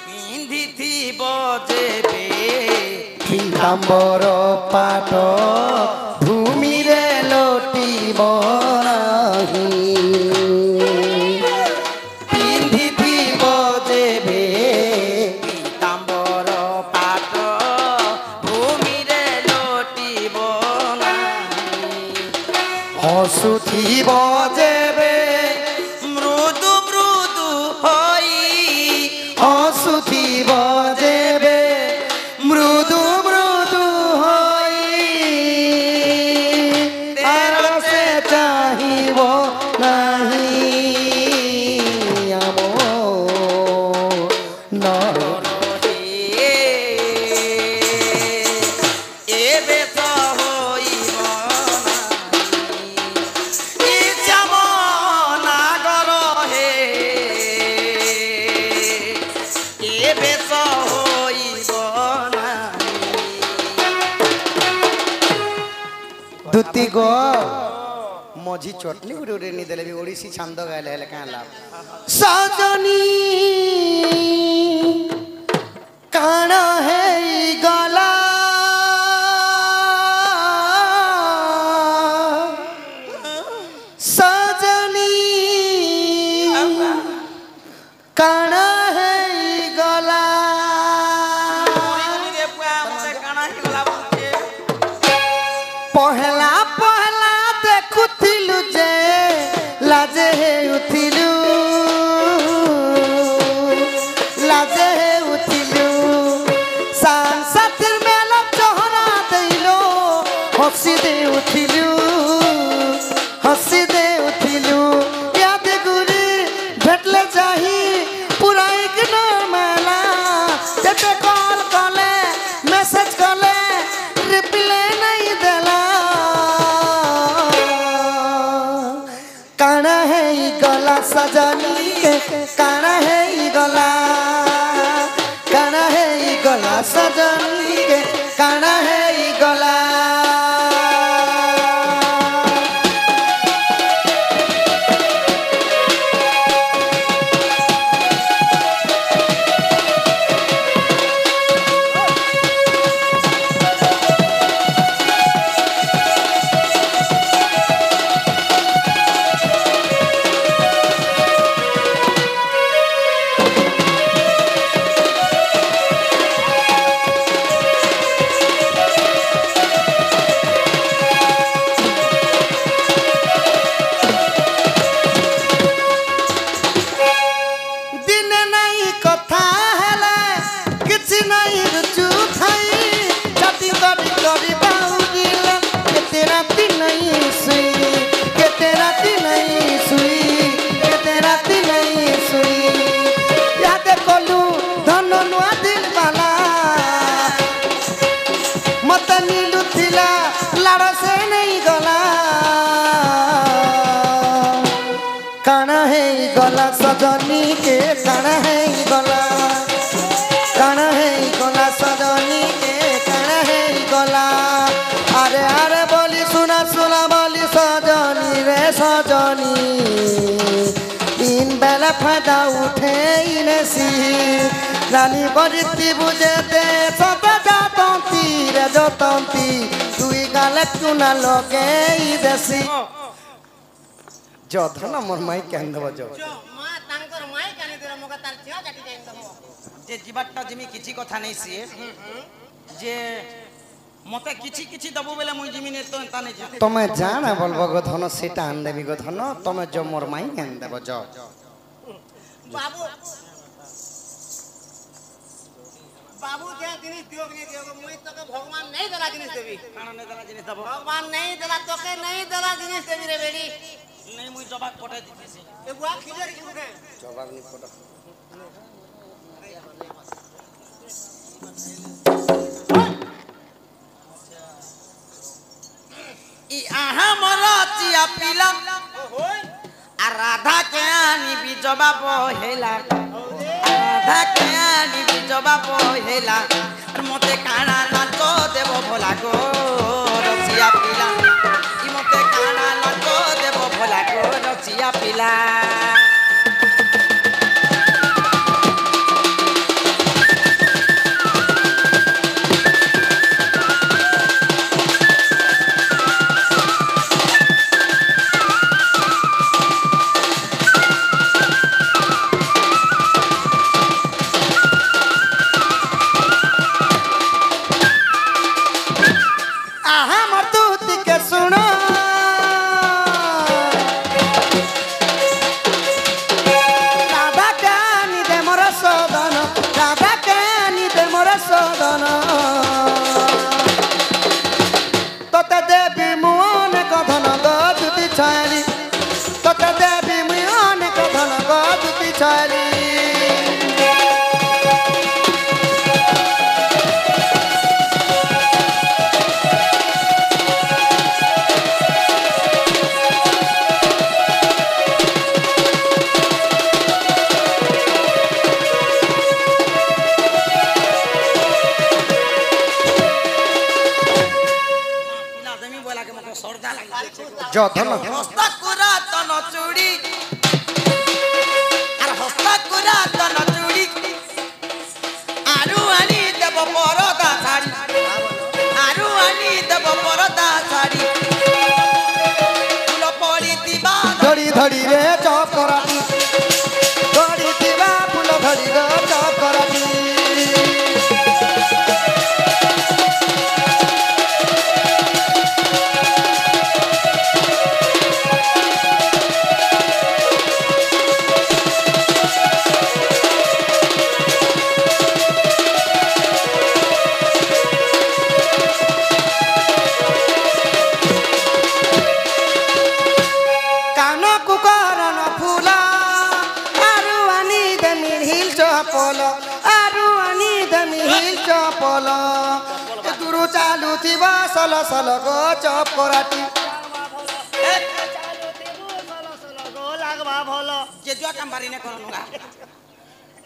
S1: পিন্ধিথিব যেবে
S2: পীতাম্বর পাট ভূমিরে লটিব নাহি পিন্ধিথিব যেবে
S1: পীতাম্বর পাট ভূমিরে লটিব নাহি
S2: হসুথিব যেবে
S1: মৃদু মৃদু হই
S2: হসুথিব যেবে মৃদু মৃদু দুতি গো মঝি চটনি গুড়ি উড়ে নি দেলে ওড়িশি ছন্দ গাইলে হেলে কাঁ লাভ সজনী কাণ হেই গলা সজনী কাণ হেই গলা পহলা পহলা দেখুথিলু যে লাজে হেউথিলু লাজে হেউথিলু সাংসাথির মেলা চহরা দেইলো হসি দেউথিলু হসি দেউথিলু ইয়াদ গুরি ভেটলে চাহি পুরা ইগনোর মেলা যেতে কল কলে মেসেজ কলে রিপ্লাই নাই দেলা কানা হেই গলা সজনী के काना हेई गला काना हेई गला सजनी के काना हेई गला काना है गला सजनी के काना है गला काना है गला सजनी के काना है गला अरे अरे बोली सुना सुना बोली सजनी रे सजनी दिन बेला फायदा उठे इनेसी रानी बरिती बुझेते सब जातंती रे जतंती तुई गाले चुना लगे देसी जोधन मोर माई केन देबो जो
S3: মা তাঙ্কর মাই কানি দিরা মগা তার ঝিও কাটি দেন দমো
S1: যে জীবাটটা জিমি কিছু কথা নাই সিয়ে যে মতে কিছু কিছু দবো বলে মুই জিমি নে তো তানে যা
S2: তুমি জানা বলবো গো ধন সেটা আন দেবি গো ধন তুমি जो मोर माई केन देबो जो
S3: বাবু বাবু যে জিনিস দিও কি দিও মুই তোকে ভগবান নেই দেলা জিনিস দেবি
S1: কারণ নে দেলা জিনিস দবো
S3: ভগবান নেই দেলা তোকে নেই দেলা জিনিস দেবি রে বেড়ি
S1: নাই মুই জবাব পটাই দিতেছি
S3: এ বুয়া খিজার কি উঠে
S2: জবাব নি পড়া
S1: ই আহা মরচিয়া পিলা
S3: ওই
S1: আর রাধা কে আনিবি জবাব হেলা রাধা কে আনিবি জবাব হেলা আর মতে কানা নাচ দেব ভোলা গো রচিয়া পিলা ই মতে কানা নাচ দেব ভোলা গো রচিয়া পিলা
S2: যধন
S1: হস্তা কুরা তন চুড়ি আর হস্তা কুরা তন চুড়ি আরু আনি দেব পরদা শাড়ি আরু আনি দেব পরদা শাড়ি ফুল পড়িଥିବା
S2: ধরি ধরি রে চকরাটি ধরিଥିବା ফুল ধরি রে চকরাটি চালুথিবা সল সল গো চপ করাটি
S1: যে জুয়া কাম বারি নে করनु गा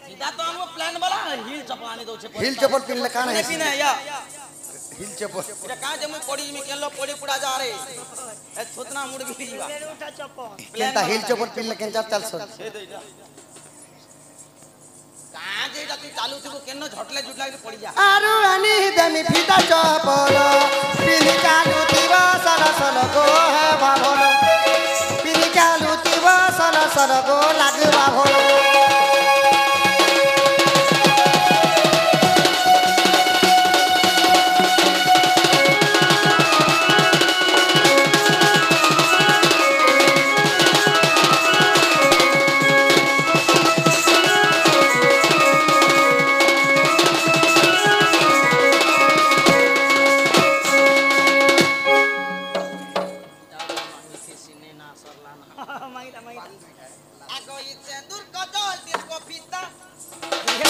S1: सीधा तो हमको प्लान वाला हिल चप्पल आने दो छे
S2: हिल चप्पल पिनले कान है
S1: पिने या
S2: हिल चप्पल
S1: इटा का जे मैं पड़ी में केलो पड़ी पुड़ा जा रे ए छोतना मुड़ भी जीवा
S2: केनता हिल चप्पल पिनले केन चल सर
S1: का जे तू चालू थी केनो झटले जुटला के पड़ी जा
S2: आरु आनी देमी फीता चप्पल पिनी चालुथिबा सल सल गो है बाभल पिनी चालुथिबा सल सल गो लागबा भल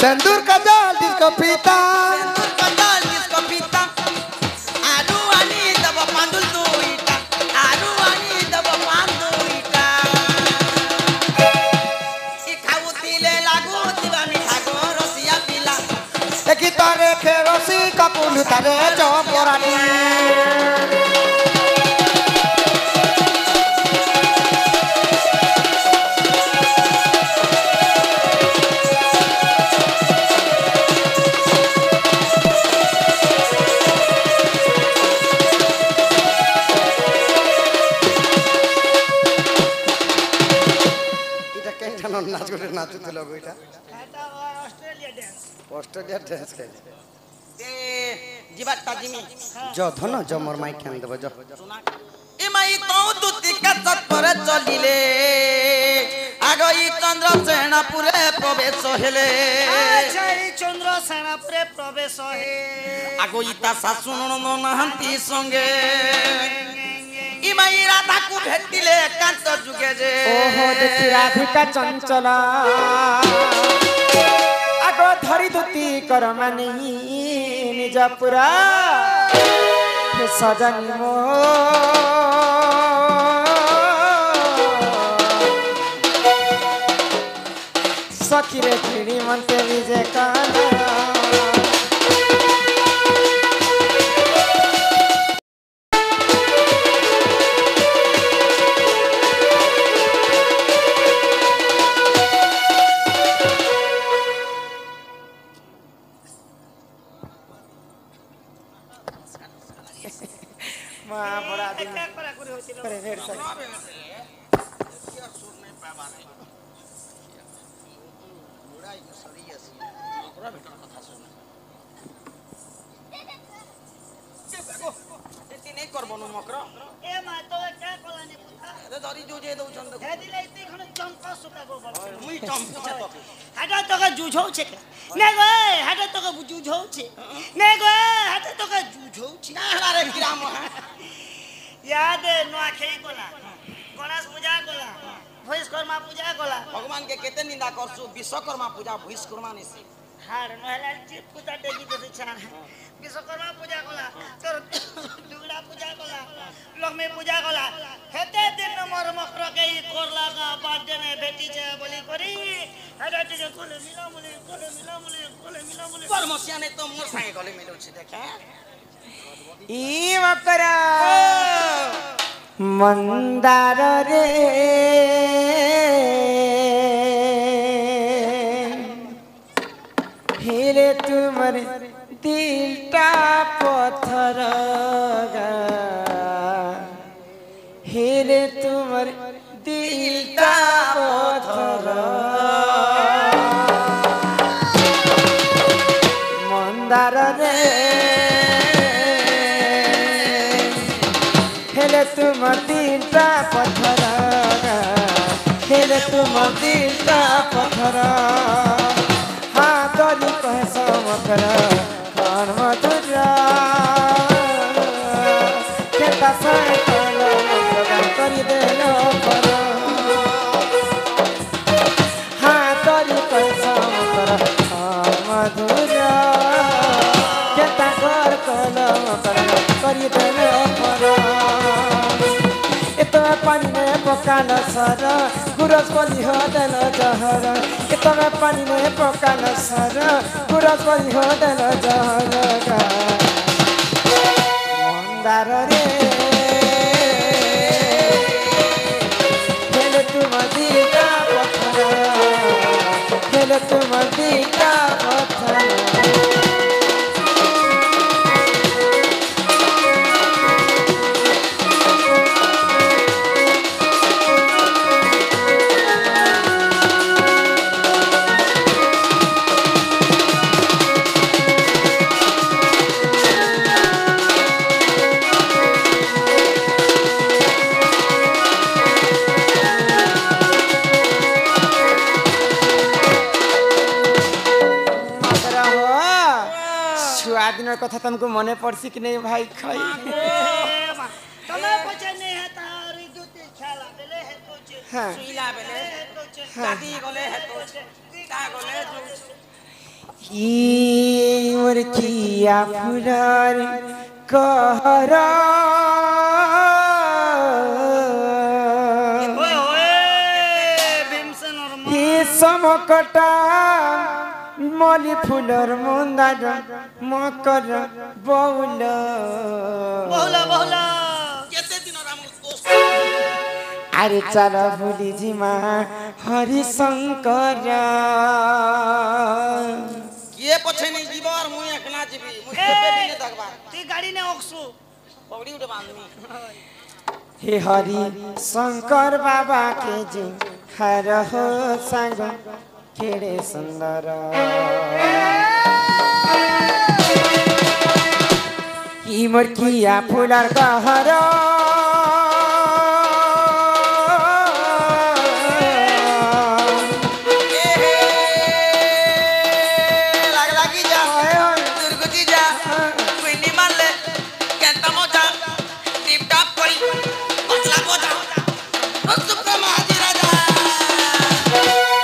S2: सिंदूर का जाल जिसको पीता
S1: सिंदूर का जाल जिसको पीता आरू आनी दब पांडुल तू इटा आरू आनी दब पांडु इटा सिखाऊ तिले लागू दिवा मिठा गो रसिया पिला
S2: एक तारे खेरोसी कपुल तारे चौपरानी नाच गोटे नाचुल এটা অস্ট্রেলিয়া ড্যান্স খাই
S1: ए जीवाटा जिमी
S2: যধন জমর মাই খান দেব জ
S1: सुना ए माई तो दुती का चक्कर चलिले आगो ई चंद्र सेनापुरे प्रवेश हेले
S3: अच्छा ई चंद्र सेनापुरे प्रवेश हे
S1: आगो ई ता सासु ननद नाहंती संगे ई माई राधा को भेटिले एकांत जुगे जे
S4: ओहो देखी राधिका चंचला आगो धरी दुती कर मानी निज पुरा हे सजनी मो सखी रे किणी मनते विजय काना बड़ा दिन करे भेड़ सक
S1: नहीं करबो मकर
S3: ए मा तो क्या कोलानी पुता
S1: अरे धरी जो जे दउ चंद
S3: हे दिले इति खने चंपा सुका गो
S1: मुई चंपा तो
S3: हाटा तो का जुझौ छे ने गो हाटा तो का जुझौ छे ने गो हाटा तो का जुझौ छे
S1: ना रे ग्राम
S3: याद नुआ खेई कोला गणेश पूजा कोला भविष्यकर्मा पूजा कोला
S1: भगवान के केते निंदा करसु विश्वकर्मा पूजा भविष्यकर्मा नेसी
S3: हार नहला चिप पूजा देगी तो छान विश्वकर्मा पूजा कोला तोर दुगड़ा पूजा कोला लक्ष्मी पूजा कोला हेते दिन मोर मकर के कोरला का बर्थडे ने बेटी जे बोली करी हेते जे कोले मिला मुली
S1: परमसिया ने तो मोर संगे गले मिलो छी देखे
S4: ई मकरा मंदार रे हेरे तुमर दिलटा पत्थर हेरे तुमर दिलटा पत्थर मंदार रे हेले तुमर दिलटा पत्थर हेले तुमर दिलटा पत्थर हाँ तोरी कहे समकर कौन मधुरा केता साए कलो मगन करी देलो पर हाँ तोरी कहे समकर कौन मधुरा केता कर कलो मगन करी देलो पर पानी में पकाल सर गुरस बलि हो देल जहर इतना पानी में पकाल सर गुरस बलि हो देल जहर मंदार रे खेल तुम दीदा पत्थर खेल तुम दीदा पत्थर दिनर कथा तुमको मने पड़सी कि नहीं भाई खाई
S3: तमे पचे नहीं है तारी दूती खेला बेले है तो
S4: हाँ
S1: सुईला बेले दादी गले है तो ता गले
S4: ई मोर किया फुलार कहरा
S3: ओए ओए भीमसेन और
S4: ही समकटा मली फुलर मंदार मकर बहुला
S3: बहुला बहुला
S1: केते दिन राम दोस्त
S4: अरे चला भूली जी माँ हरि शंकर
S1: किए पछे नहीं जीव और मुई एकना जीवी मुझे पे बिने दगबा
S3: ती गाड़ी ने ओक्सु
S1: पगड़ी उठे बांधनी
S4: हे हरि शंकर बाबा के जी हर हो संग केड़े सुंदर की मोर किया फुलार कहरा
S1: लाग लागी जा दुर्गति जा पिंडी मार ले केंता मोजा टिप टाप करी पतला बोझा रक्तुक महाजी राजा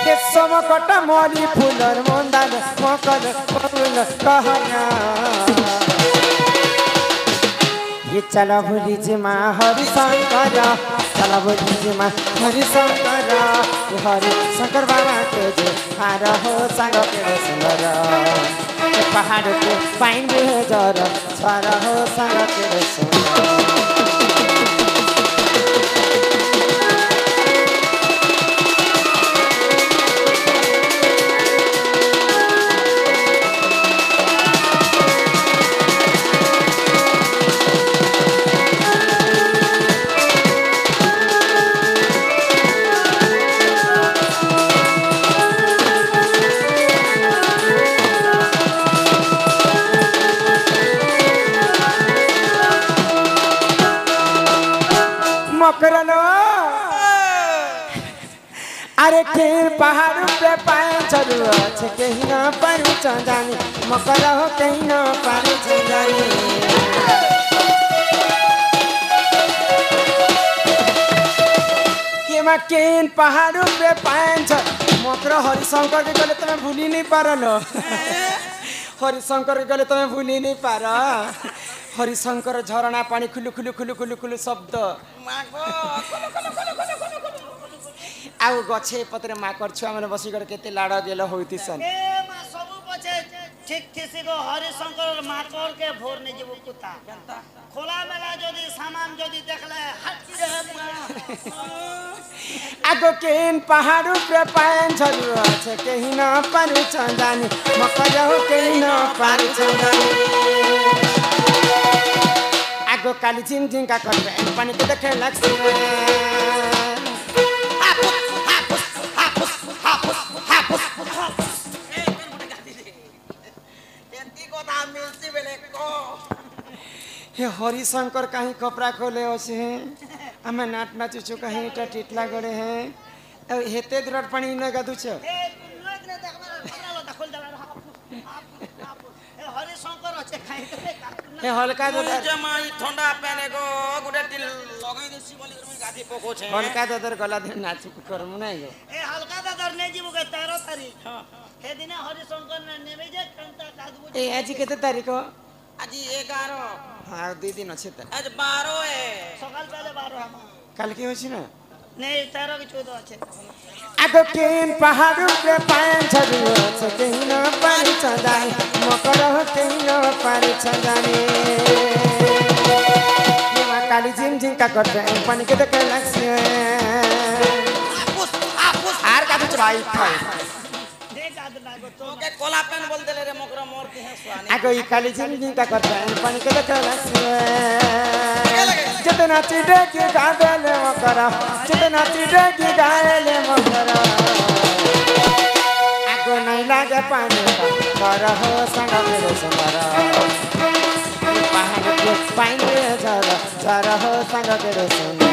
S4: के समकट मली फुलर मंदार मकर बहुला कहना ये चला भूली जी माँ हरि शंकर चला भूली जी माँ हरि शंकर हरि शंकर बाबा के जे हार हो संग के सुंदर ये पहाड़ के पाइन है जर छार हो संग के सुंदर मकरनो अरे के पहाड़ पे पाए चलू अच्छे कहीं ना पारू चंदानी मकर हो कहीं ना पारू चंदानी के मा केन पहाड़ पे पाए चल मकर हरिशंकर के गले तुम्हें भूली नहीं पारलो हरिशंकर के गले तुम्हें भूली नहीं पारा हरिशंकर झरणा पानी खुलु खुलु खुलु खुलु खुलु शब्द आउ गछे पत्रे माकर छुआ मैंने बसी कर केते लाड़ गेल होइतिसन
S3: ए मा सबु पछे ঠিক থিসি গো হরিশঙ্কর মাকড় के भोर ने जीव कुत्ता खोला मेला जदी सामान जदी देखले हटकी रहे
S4: आगो केन पहाड़ पे पायन झरू আছে केही न पारु चंदानी मकर हो केही न पारु चंदानी आगो काली झिम झिम का करबे पानी के देखे लगसे हे हरिशंकर कहीं कपड़ा खोले असे आमे नाट नाचुचु कहीं इटा टिटला गड़े हैं हेते द्रट पानी न गादुछ
S3: ए लोग ने देखबे कपड़ा लो खोल दला ए हरिशंकर আছে খাই
S4: हे हल्का ददर
S1: जमाई ठंडा पहने गो गुडे टिल लगाई देसी बोली में गादी पको छे
S4: हल्का ददर गला दिन नाच करम नहीं गो
S3: ए हल्का दादर ने जीव के 13 तारीख हे दिन हरिशंकर ने नेबे जे कंता कादबु
S4: ए आज केते तारीख
S1: आज 11
S4: हां 2 दिन আছে त
S1: आज 12 है
S3: সকাল বেলা 12 हम
S4: कल के होछि ना
S3: नहीं 13 के 14 আছে
S4: आगो केन पहाड़ पे पायन झरू আছে केही न पारु चंदानी मकर हो केही न पारु चंदानी निवा काली झिम झिम का करबे पानी के देखे लगसे आर का कुछ भाई खाई
S3: देख आद ना गो तो
S1: ओके कोला पेन बोल देले रे मोकरा मोर के सुआनी
S4: आगो ई काली झिम झिम का करबे पानी के देखे लगसे जितना चिड़े की गाले मकर जितना चिड़े की गाले मकर आगो नहीं लागे पानी कर हो संग मेरे सुंदर पहाड़ के पानी जरा हो संग मेरे सुंदर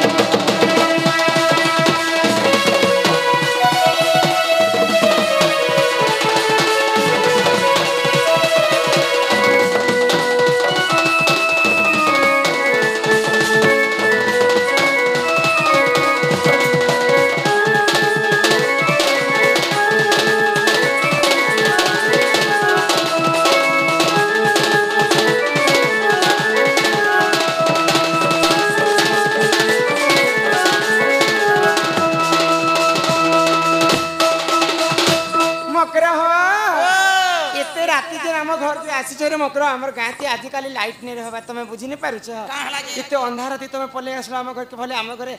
S4: आसी छोरे मकर हमर गाँती आजिकल लाइट नहीं रहबा तमे बुझी नहीं पारुछ एते अंधार थी तमे पले आसलो हम घर के भले हम घरे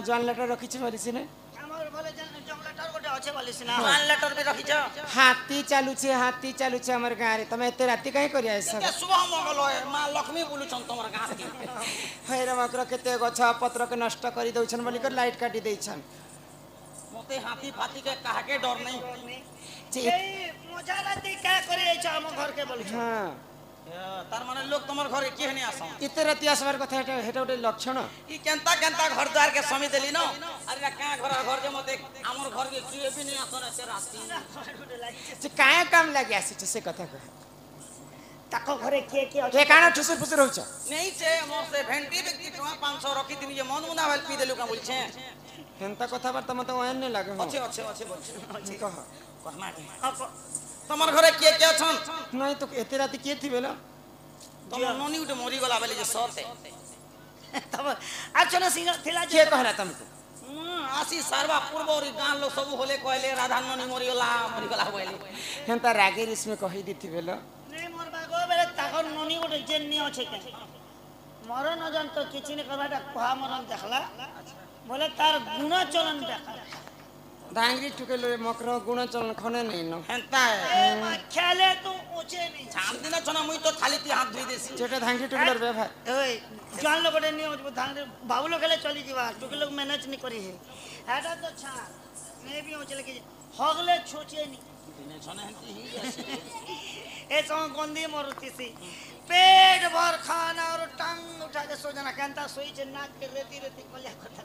S4: जन लेटर रखी छ मरिसी ने
S3: हमर भले जंग लेटर गोटे আছে বলিস না
S1: वन लेटर भी रखी छ
S4: हाथी चालू छे हमर गाँ रे तमे एते राती काहे करिया सब
S1: के शुभ मंगल है मां लक्ष्मी बोलु छन तमर गाँ की
S4: हैरे मकर केते गछ पत्र के नष्ट करी दउछन बोली कर लाइट काटी देछन
S1: मते हाथी फाती के काहे के डर नहीं
S3: ए मजा राती का करे छ हम घर के बोलिस
S4: हां
S1: तार माने लोग तमर घरे के नहीं आसा
S4: इते राती आसबार कथा हेटा उटे लक्षण
S1: ई केनता केनता घर द्वार के समी देली न अरे का घर के मते हमर घर के किए भी नहीं आसा से राती
S4: जे काय काम लागि आसी छ से कथा कह
S3: ताको घरे के
S4: के काना ठुसुर फुसुर होछ
S1: नहीं छे मोर से भेंटी व्यक्ति टका 500 रखी दिन ये मन मुना वाल पी देलु का बोल छे
S4: हेनता कथा बार्ता मते ओहन नहीं लागे हो
S1: अच्छे बोल
S4: कह
S1: कहना के तमर घरे के छन
S4: नहीं तो एते राती के थी बेला
S1: तमर नोनी उठे मरी गला बेले जे सते
S3: तब अच्छा सिंह थिला
S4: के कहला तुमको
S1: आसी सारवा पूर्व और गान लोग सब होले कहले राधा नोनी मरी गला बोले
S4: हेनता रागे इसमें कहि दिथि बेला
S3: नहीं मोर बागो बेले ताकर नोनी गोटे जेन्नी अछि के मोर न जान तो किछि ने करबाटा कहा मरन देखला बोले तार गुण चलन देखा
S4: डांगरी टुकेलो मकर गुण चलन खने नहीं न
S1: हेंता
S3: ए खेले तू ऊंचे नहीं
S1: छान दिन छना मुई तो खाली ती हाथ धोई देसी
S4: जेटा डांगरी टुकेलर व्यवहार
S3: ओए जान लोग गोटे नहीं हो धान बाबू लोग खेले चली जीवा टुके लोग मैनेज नहीं करी है एटा तो छा मैं भी ऊंचे लेके हगले छोचे नहीं
S1: दिने छना हेंती ही
S3: ए सो गंदी मरती सी पेट भर खाना और टांग उठा के सो जाना कहता सोई जे नाक के रेती रेती कोल्या कथा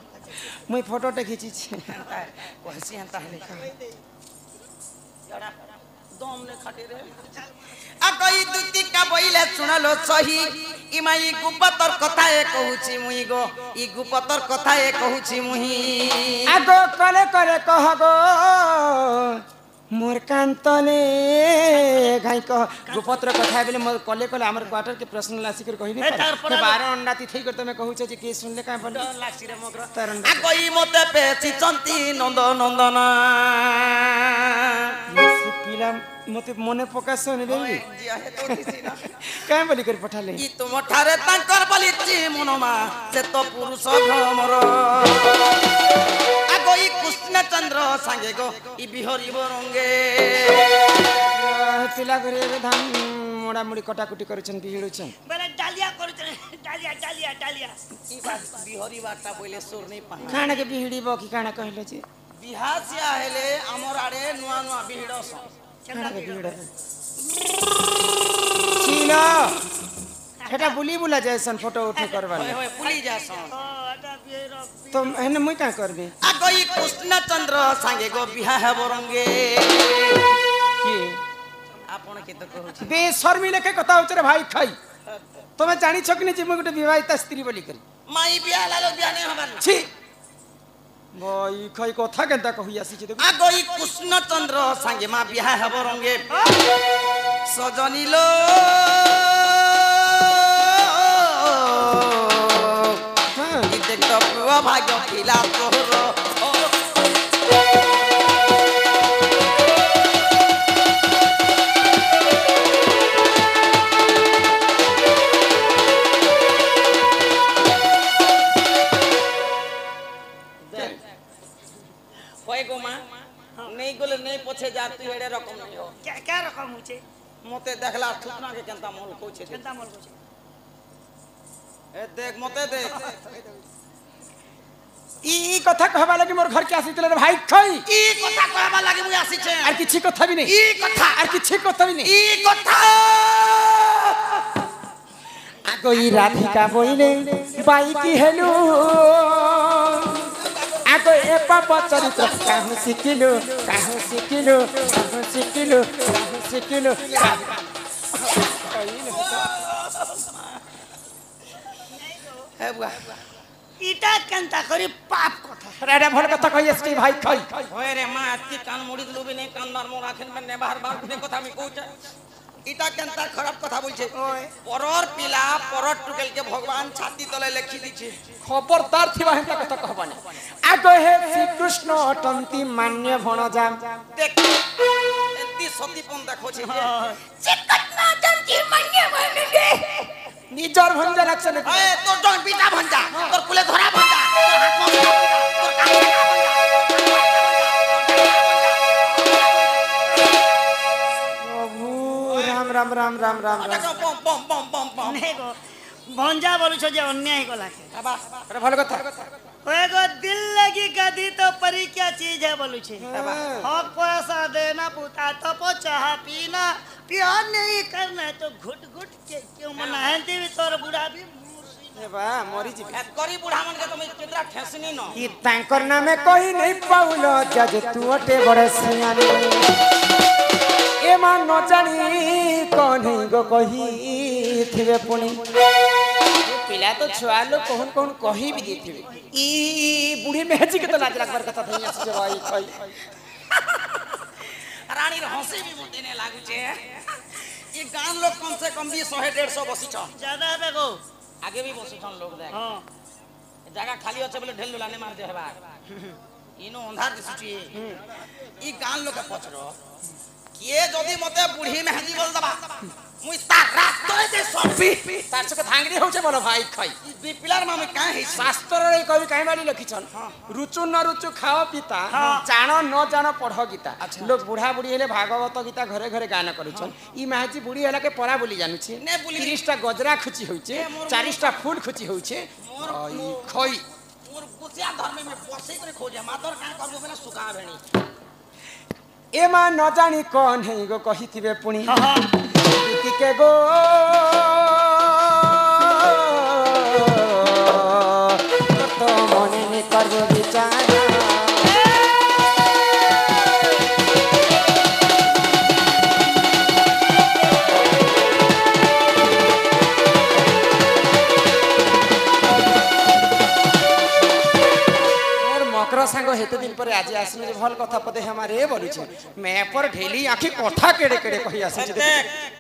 S4: मुई फोटो टे खींची छी
S1: कहसी हेंता है जड़ा दम ने खाटे रे आ कई दुती का बइले सुनलो सही इमाई गुपतर कथा ए कहूची मुई गो ई गुपतर कथा ए कहूची मुही
S4: आगो करे कह गो मोर कांतले गाई कह गुपत्र कथा बेले मोर कले हमर क्वार्टर के पर्सनल आसी कर कहि नहीं पर 12 अंडा ती थई कर तमे कहू छ जे के सुनले का बन
S1: लासी रे मगर
S4: तरन
S1: आ कई मते पेची चंती नंद नंदन
S4: पिला मते मने पका सुन रे
S1: जिया हे तो दिसी ना
S4: काहे बोली कर पठाले
S1: कि तुम ठारे तांकर बलिची मनमा से तो पुरुष भ्रमर आगो ई कृष्ण चंद्र संगे गो ई बिहरी बरंगे
S4: पिला करे धान मोड़ा मुड़ी कटाकुटी करछन बिहिड़ुछन
S3: बेले डालिया करछन डालिया डालिया डालिया
S1: ई बात बिहरी बाटा बोले सुर नहीं पा
S4: खाना के बिहिड़ी बकी खाना कहले जे
S1: बिहासिया हेले हमर आड़े नुआ नुआ बिहिड़ स
S4: खाना के बिहिड़ चीना हेटा बुली बुला जैसन फोटो उठे करवा
S1: होय होय पुली जासन
S3: अटा बिहेर
S4: तो हेने मुई का करबे
S1: आगो ई कृष्ण चंद्र संगे गो बिहा हे बरंगे
S4: की
S1: आपण के तो कहू
S4: बेशर्मी लेके कथा होछ रे भाई खाई तमे जानि छ कि नै जे मुई गोटे विवाहिता स्त्री बोली करी
S1: माई बिया लालो बिया नहीं हबन
S4: छी भाई खाई कथा केनता कहि आसी छी देखो
S1: आगो ई कृष्ण चंद्र संगे मा बिहा हे बरंगे सजनी लो
S4: हां
S1: ई देख तो पुआ भाग्य खिला तोहर होय गो मां नहीं गोले नहीं पछे जा तू एड़े रकम नहीं हो
S3: क्या क्या रकम होचे
S1: मते देखला थुकना के केनता मोल कोछे
S3: केनता मोल होचे
S1: ए देख मते देख
S4: ई कथा कहबा लगी मोर घर के आसी रे भाई खाई
S1: ई कथा कहबा लागि मुई आसी छे
S4: आर किछि कथा भी नै
S1: ई कथा
S4: आर किछि कथा भी नै
S1: ई कथा
S4: आगो ई राधिका बोइले बाई की हेलु आगो ए पाप चरित्र काहु सिकिलु काहु सिकिलु काहु सिकिलु काहु सिकिलु
S1: हे बुआ
S3: इटा केनता करी पाप कथा
S4: राडा भल कथा कहि आसी भाई खाई
S1: होय रे मां अति कान मुड़ी दलु भी नहीं कान मार मोर आखिन में ने बाहर बाहर ने कथा में कहू इटा केनता खराब कथा बोल छे परर पिला परर टुकेल के भगवान छाती तले लिखि दिछे
S4: खबरदार थिबा हेता कथा कहबानी आगो हे श्री कृष्ण अटंती मान्य भणजा
S1: देख एति सतीपन देखो छे
S3: चिकटना जंती मन्य बनगे
S4: निजर भंजा लक्षण
S1: ए तोर जन पिता भंजा तोर कुले धरा भंजा तोर हाथ में भंजा तोर कान में
S4: राम राम राम राम राम
S1: भंजा बम बम बम बम बम
S3: नहीं गो भंजा बोलु छ जे अन्याय गला के
S1: बाबा
S4: अरे भल कथा
S3: ओए गो दिल लगी गदी तो परी क्या चीज है बोलू छे हक पैसा देना पुता तो पो चाह पीना प्यार नहीं करना तो घुट घुट के क्यों मना है देवी तोर बुढ़ा भी
S4: ए बा मरी जी
S1: ए करी बुढ़ा मन के तुम केतरा ठेसनी न
S4: ई तांकर नामे कहि नहीं पाउलो जज तू अटे बड़े सियानी ए मा न जानी कोन गो कहि थिबे पुनी पिला तो छुआ लोग कौन कौन कही भी देथिबे ई बूढ़ी मेहजी के तो लाज लगबार कथा थई आसी जे भाई खाई
S1: रानी रे हंसी भी मुते ने लागु छे ये गान लोग कम से कम भी 100 150 बसी छ
S3: ज्यादा है गो
S1: आगे भी बसी छन लोग देख
S3: हां
S1: जगह खाली होचे बोले ढेल लाने मार दे हेबा इनो अंधार दिसुची ई गान लोग के पछरो किए जदी मते बूढ़ी मेहंदी बोल दबा मुई तार रात तोरे दे सबी
S4: तार से धांगड़ी होचे बोलो भाई खाई
S1: बी पिलार मामे काहे है
S4: शास्त्र रे कवि काहे बाली लखिछन रुचु न रुचु खाओ पीता जानो न जानो पढ़ो गीता लोग बुढ़ा बुढ़ी हेले भागवत गीता घरे घरे गाना करूछन ई महाजी बुढ़ी होला के परा बोली जानू छे
S1: ने बोली
S4: 30 टा गजरा खुची होउचे 40 टा फूल खुची होउचे ई खई
S1: मोर गुसिया धर्म में बसे करे खोजे मादर का करबो बेला सुका भेणी
S4: एमा न जानी कौन है गो कहिथिबे पुनी दुती के गो तो मने ने करबो विचार मकर सांग हेते दिन पर आज आसने जे भल कथा पदे हमारे बोलु छे मैं पर ढेली आखी कथा केड़े केड़े कहि आसे छे
S1: देख